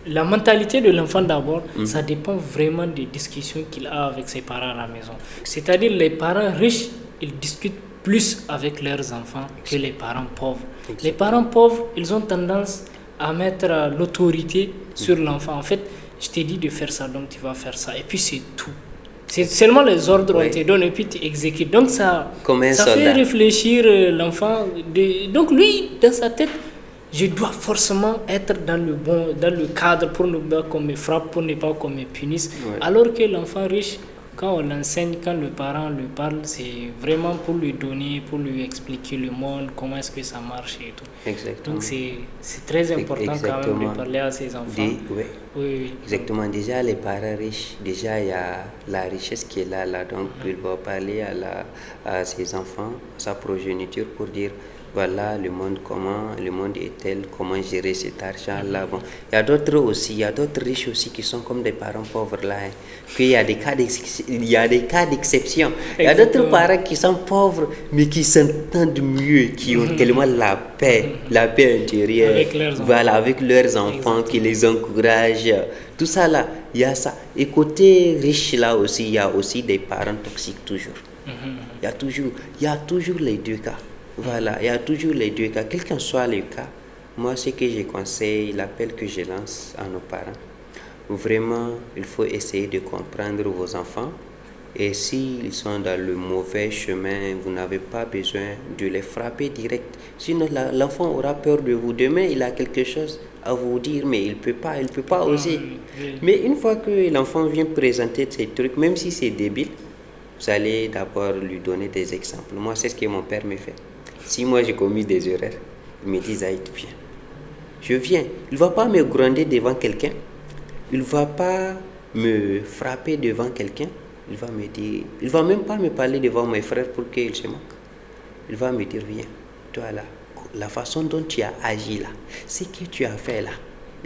la mentalité de l'enfant d'abord, ça dépend vraiment des discussions qu'il a avec ses parents à la maison. C'est-à-dire les parents riches, ils discutent plus avec leurs enfants que les parents pauvres. Les parents pauvres, ils ont tendance à mettre l'autorité sur l'enfant. En fait, je t'ai dit de faire ça, donc tu vas faire ça. Et puis c'est tout. C'est seulement les ordres on te donne et puis tu exécutes. Donc ça fait réfléchir l'enfant. Donc lui, dans sa tête, je dois forcément être dans le cadre pour ne pas qu'on me frappe, pour ne pas qu'on me punisse. Ouais. Alors que l'enfant riche, quand on l'enseigne, quand le parent lui parle, c'est vraiment pour lui donner, pour lui expliquer le monde, comment est-ce que ça marche et tout. Exactement. Donc c'est très important quand même de parler à ses enfants. Oui. Exactement. Déjà, les parents riches, déjà il y a la richesse qui est là. Donc il va parler à ses enfants, à sa progéniture pour dire voilà le monde est tel, comment gérer cet argent-là. Bon, il y a d'autres aussi, il y a d'autres riches aussi qui sont comme des parents pauvres là. Puis il y a des cas d'exception. Il y a d'autres parents qui sont pauvres mais qui s'entendent mieux, qui ont tellement la paix intérieure. Avec leurs enfants, qui les encouragent. Tout ça là, il y a ça. Et côté riche là aussi, il y a aussi des parents toxiques toujours. Il y a toujours les 2 cas. Voilà, il y a toujours les 2 cas. Quel qu'en soit le cas, moi, ce que je conseille, l'appel que je lance à nos parents, vraiment, il faut essayer de comprendre vos enfants. Et s'ils sont dans le mauvais chemin, vous n'avez pas besoin de les frapper direct. Sinon, l'enfant aura peur de vous. Demain, il a quelque chose à vous dire, mais il ne peut pas oser. Mais une fois que l'enfant vient présenter ces trucs, même si c'est débile, vous allez d'abord lui donner des exemples. Moi, c'est ce que mon père me fait. Si moi j'ai commis des erreurs, il me dit Zaïd, viens. Je viens. Il ne va pas me gronder devant quelqu'un. Il ne va pas me frapper devant quelqu'un. Il va me dire, il ne va même pas me parler devant mes frères pour qu'ils se moquent. Il va me dire, viens, toi là, la façon dont tu as agi là, ce que tu as fait là,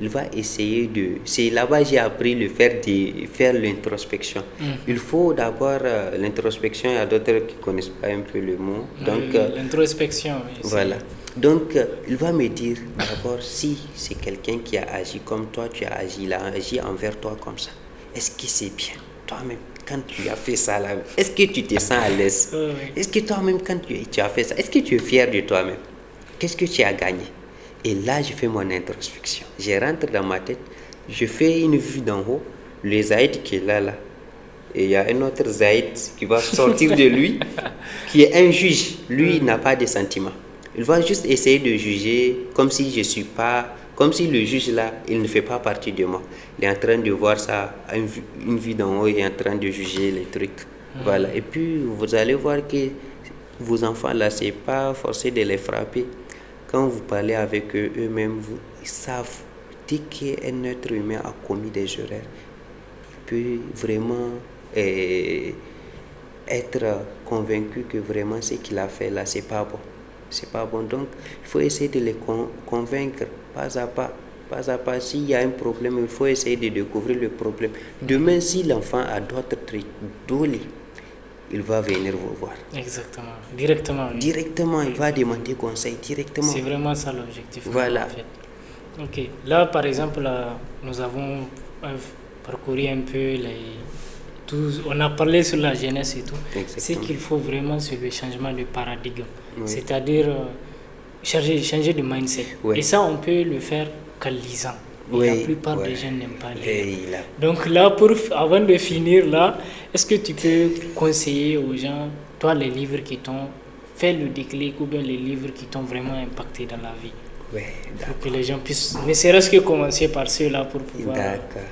il va essayer c'est là-bas que j'ai appris de faire l'introspection. Il faut d'abord l'introspection, il y a d'autres qui ne connaissent pas un peu le mot. Donc, l'introspection, oui. Voilà. Donc, il va me dire d'abord si c'est quelqu'un qui a agi comme toi, tu as agi là, agi envers toi comme ça. Est-ce que c'est bien? Toi-même, quand tu as fait ça là, est-ce que tu te sens à l'aise? Est-ce que toi-même, quand tu as fait ça, est-ce que tu es fier de toi-même? Qu'est-ce que tu as gagné? Et là, je fais mon introspection. Je rentre dans ma tête, je fais une vue d'en haut, le Zaïd qui est là. Et il y a un autre Zaïd qui va sortir de lui, qui est un juge. Lui, il n'a pas de sentiments. Il va juste essayer de juger comme si le juge là, il ne fait pas partie de moi. Il est en train de voir ça, une vue d'en haut, il est en train de juger les trucs. Voilà. Et puis, vous allez voir que vos enfants là, c'est pas forcé de les frapper. Quand vous parlez avec eux, eux-mêmes, ils savent dès qu'un être humain a commis des erreurs, il peut vraiment être convaincu que vraiment ce qu'il a fait là, c'est pas bon. c'est pas bon. Donc, il faut essayer de les convaincre pas à pas. Pas à pas, s'il y a un problème, il faut essayer de découvrir le problème. Demain, si l'enfant a d'autres trucs, il va venir vous voir. Exactement. Directement. Oui. Directement, il va demander conseil directement. C'est vraiment ça l'objectif. Voilà. En fait. Ok. Là, par exemple, là, nous avons parcouru un peu on a parlé sur la jeunesse et tout. Ce qu'il faut vraiment, c'est le changement de paradigme. Oui. C'est-à-dire changer de mindset. Oui. Et ça, on peut le faire qu'en lisant. Oui. La plupart des gens n'aiment pas lire. Donc là, avant de finir, là, est-ce que tu peux conseiller aux gens, toi, les livres qui t'ont fait le déclic ou bien les livres qui t'ont vraiment impacté dans la vie? Oui, pour que les gens puissent, ne serait-ce que commencer par ceux-là pour pouvoir... D'accord.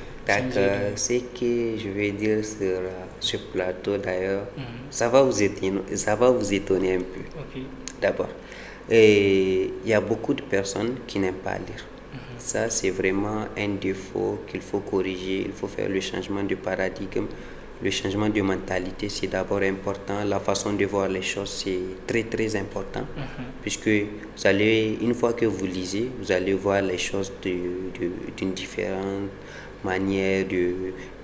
Ce que je vais dire sur ce plateau d'ailleurs, ça va vous étonner un peu. Okay. D'abord, il y a beaucoup de personnes qui n'aiment pas lire. Ça, c'est vraiment un défaut qu'il faut corriger. Il faut faire le changement de paradigme. Le changement de mentalité, c'est d'abord important. La façon de voir les choses, c'est très, très important. Puisque vous allez, une fois que vous lisez, vous allez voir les choses d'une différente manière.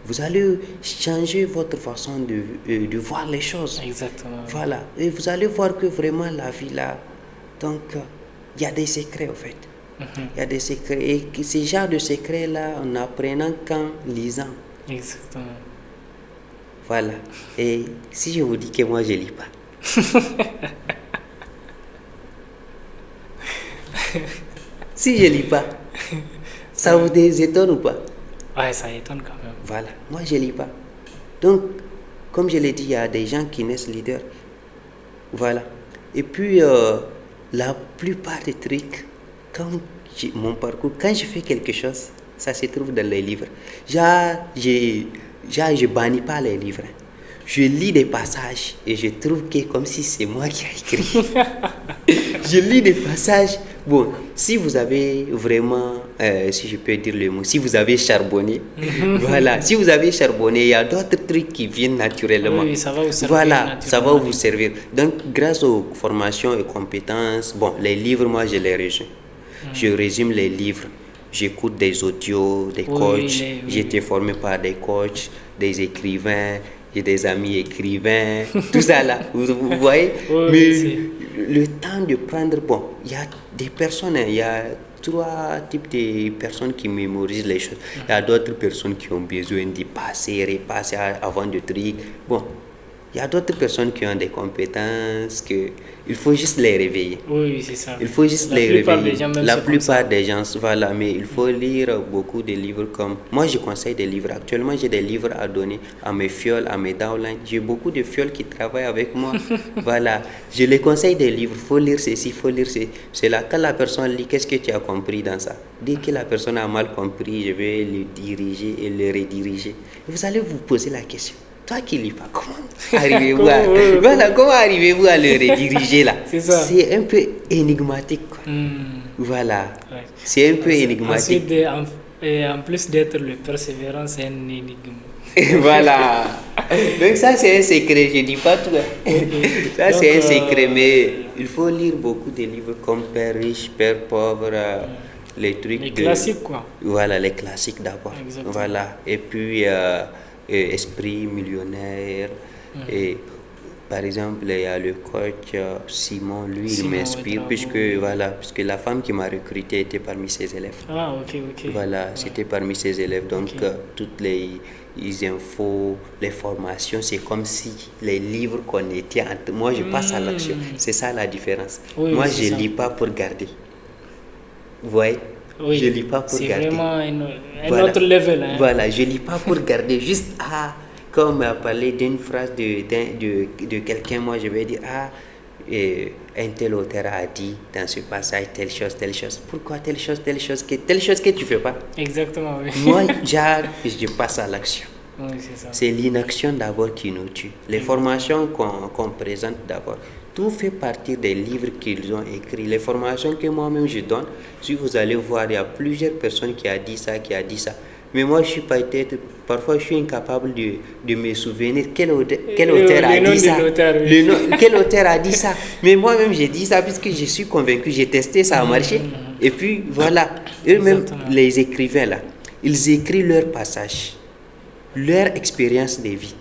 Vous allez changer votre façon de voir les choses. Exactement. Voilà. Et vous allez voir que vraiment la vie là, donc, il y a des secrets en fait. Il y a des secrets. Et ces genres de secrets-là, en apprenant qu'en lisant. Exactement. Voilà. Et si je vous dis que moi, je ne lis pas. Si je ne lis pas, ça vous étonne ou pas? Ouais, ça étonne quand même. Voilà. Moi, je ne lis pas. Donc, comme je l'ai dit, il y a des gens qui naissent leaders. Voilà. Et puis, la plupart des trucs, mon parcours, quand je fais quelque chose, ça se trouve dans les livres. Je bannis pas les livres. Je lis des passages et je trouve que comme si c'est moi qui ai écrit. Je lis des passages. Bon, si vous avez vraiment, si je peux dire le mot, si vous avez charbonné, voilà, si vous avez charbonné, il y a d'autres trucs qui viennent naturellement. Oui, ça va vous servir. Voilà, ça va vous servir. Donc, grâce aux formations et compétences, bon, les livres, moi, je les résume. Je résume les livres. J'écoute des audios, des coachs. J'ai été formé par des coachs, des écrivains. J'ai des amis écrivains, tout ça là, vous voyez. Mais le temps de prendre, bon, il y a des personnes, il y a 3 types de personnes qui mémorisent les choses. Il y a d'autres personnes qui ont besoin d'y passer, repasser avant de trucs. Bon, il y a d'autres personnes qui ont des compétences il faut juste les réveiller. Oui, c'est ça. Il faut juste les réveiller. La plupart des gens, voilà, mais il faut lire beaucoup de livres comme... Moi, je conseille des livres. Actuellement, j'ai des livres à donner à mes fioles, à mes downlines. J'ai beaucoup de fioles qui travaillent avec moi. Voilà. Je les conseille des livres. Il faut lire ceci, il faut lire ceci. C'est là, quand la personne lit, qu'est-ce que tu as compris dans ça? Dès que la personne a mal compris, je vais le diriger et le rediriger. Vous allez vous poser la question. Toi qui lis pas, comment arrivez-vous à le rediriger là? C'est un peu énigmatique. Quoi. Voilà. Ouais. C'est un peu énigmatique. Ensuite, en plus d'être le persévérant, c'est un énigme. Voilà. Donc ça, c'est un secret. Je ne dis pas tout. Ça, c'est un secret. Mais il faut lire beaucoup de livres comme Père riche, Père pauvre. Les trucs. Les classiques, quoi. Voilà, les classiques d'abord. Exactement. Voilà. Et puis... Esprit millionnaire. Et par exemple, il y a le coach Simon, lui, il m'inspire puisque la femme qui m'a recruté était parmi ses élèves. Ah, ok. Voilà, c'était parmi ses élèves. Donc, toutes les infos, les formations, c'est comme si les livres qu'on était. Moi, je passe à l'action. C'est ça la différence. Oui, moi, je ne lis pas pour garder. Vous voyez? Oui, je lis pas pour garder. C'est vraiment un autre level. Hein. Voilà, je lis pas pour garder. Juste, comme on m'a parlé d'une phrase de quelqu'un, moi je vais dire, un tel auteur a dit dans ce passage telle chose. Pourquoi telle chose que tu fais pas? Exactement, oui. Moi, je passe à l'action. Oui, c'est ça. C'est l'inaction d'abord qui nous tue. Les formations qu'on présente d'abord. Tout fait partie des livres qu'ils ont écrits. Les formations que moi-même je donne, si vous allez voir, il y a plusieurs personnes qui ont dit ça. Mais moi, je suis peut-être, parfois, je suis incapable de me souvenir quel auteur a dit ça. Quel auteur a dit ça. Mais moi-même, j'ai dit ça puisque je suis convaincu, j'ai testé, ça a marché. Et puis, voilà. Eux-mêmes, les écrivains, là, ils écrivent leurs passages, leur expérience de vie.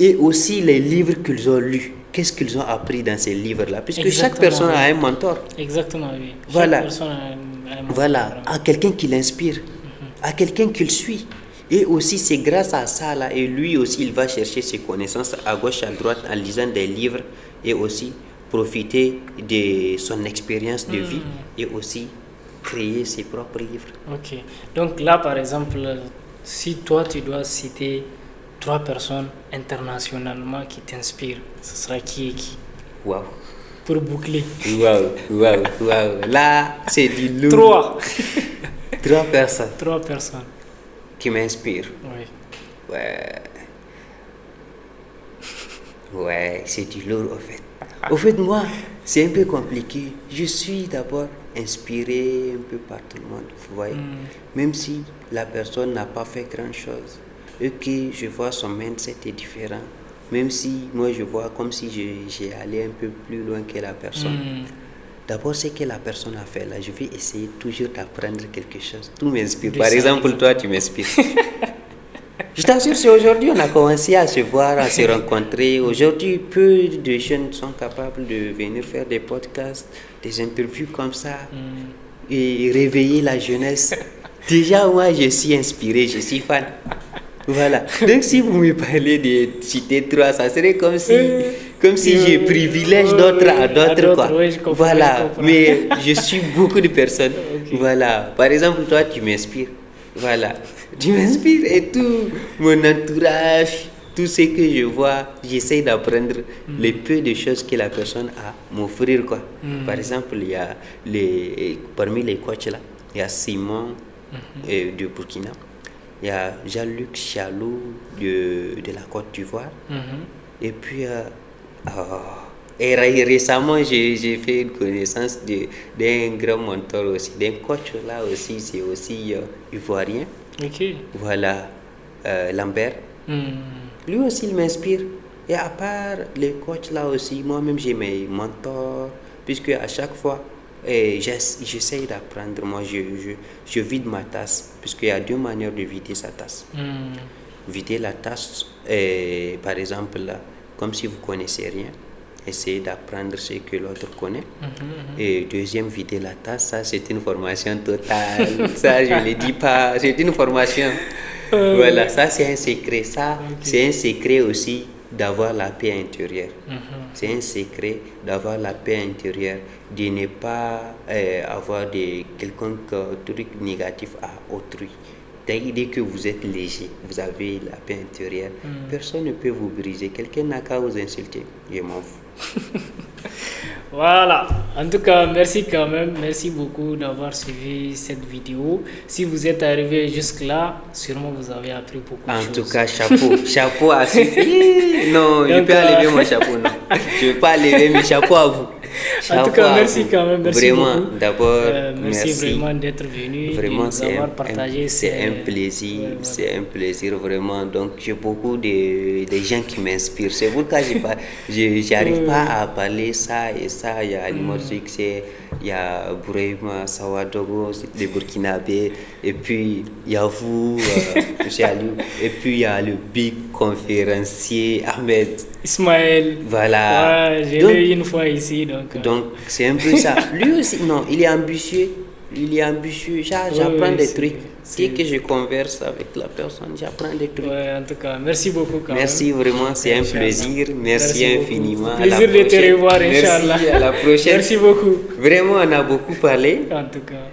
Et aussi les livres qu'ils ont lus. Qu'est-ce qu'ils ont appris dans ces livres-là? Puisque chaque personne a un mentor. Exactement, oui. Voilà. Chaque personne a un mentor. Voilà, à quelqu'un qui l'inspire, à quelqu'un qui le suit. Et aussi, c'est grâce à ça, là, et lui aussi, il va chercher ses connaissances à gauche, à droite, en lisant des livres, et aussi profiter de son expérience de vie, et aussi créer ses propres livres. Ok. Donc là, par exemple, si toi, tu dois citer 3 personnes internationalement qui t'inspirent, ce sera qui et qui? Waouh! Pour boucler. Waouh! Là, c'est du lourd. 3 personnes. 3 personnes. Qui m'inspirent. Oui. Ouais, c'est du lourd, en fait. Au fait, moi, c'est un peu compliqué. Je suis d'abord inspiré un peu par tout le monde, vous voyez. Même si la personne n'a pas fait grand-chose. Et que je vois son mindset est différent. Même si moi, je vois comme si j'ai allé un peu plus loin que la personne. D'abord, ce que la personne a fait là, je vais essayer toujours d'apprendre quelque chose. Tout m'inspire. Par exemple, toi, tu m'inspires. Je t'assure, c'est aujourd'hui on a commencé à se voir, à se rencontrer. Aujourd'hui, peu de jeunes sont capables de venir faire des podcasts, des interviews comme ça, et réveiller la jeunesse. Déjà, moi, je suis inspiré, je suis fan. Voilà. Donc, si vous me parlez de citer 3, ça serait comme si je privilège d'autres à d'autres, quoi. Oui, voilà. Mais je suis beaucoup de personnes. Okay. Voilà. Par exemple, toi, tu m'inspires. Voilà. Tu m'inspires et tout mon entourage, tout ce que je vois, j'essaie d'apprendre les peu de choses que la personne a à m'offrir, quoi. Par exemple, il y a parmi les coachs là, il y a Simon de Burkina. Il y a Jean-Luc Chalou de la Côte d'Ivoire. Et puis, récemment, j'ai fait une connaissance d'un grand mentor aussi, d'un coach là aussi, c'est aussi ivoirien. Ok. Voilà, Lambert. Lui aussi, il m'inspire. Et à part les coachs là aussi, moi-même, j'ai mes mentors, puisque à chaque fois, j'essaie d'apprendre. Moi, je vide ma tasse, puisqu'il y a 2 manières de vider sa tasse. Vider la tasse, par exemple, là, comme si vous ne connaissez rien, essayez d'apprendre ce que l'autre connaît. Et deuxième, vider la tasse, ça c'est une formation totale. Ça, je ne le dis pas, c'est une formation. Voilà, ça c'est un secret. Ça, c'est un secret aussi d'avoir la paix intérieure. C'est un secret d'avoir la paix intérieure, de ne pas avoir quelconque truc négatif à autrui. Dès que vous êtes léger, vous avez la paix intérieure, personne ne peut vous briser. Quelqu'un n'a qu'à vous insulter. Je m'en fous. Voilà. En tout cas, merci quand même. Merci beaucoup d'avoir suivi cette vidéo. Si vous êtes arrivé jusque-là, sûrement vous avez appris beaucoup de choses. En tout cas, chapeau à ceux Non, je ne peux pas lever mon chapeau, non. Je ne vais pas lever mes chapeaux à vous. En tout cas, merci quand même. Merci vraiment, beaucoup. D'abord, merci vraiment d'être venu. Vraiment, de nous avoir partagé. C'est un plaisir. Ouais. C'est un plaisir, vraiment. Donc, j'ai beaucoup de gens qui m'inspirent. C'est pourquoi je n'arrive pas à parler ça et ça. Il y a Ali Morsik, il y a Bourema Sawadogo, le Burkinabé. Et puis, il y a vous, M. Aliou. Et puis, il y a le big conférencier Ahmed. Ismaël. Voilà. Ouais, j'ai lu une fois ici. Donc, c'est un peu ça. Lui aussi, non, il est ambitieux. J'apprends des trucs. Dès que je converse avec la personne, j'apprends des trucs. Ouais, en tout cas, merci beaucoup. Merci vraiment, c'est un plaisir. Merci infiniment. Plaisir de te revoir, Inch'Allah. Merci, à la prochaine. Merci beaucoup. Vraiment, on a beaucoup parlé. En tout cas.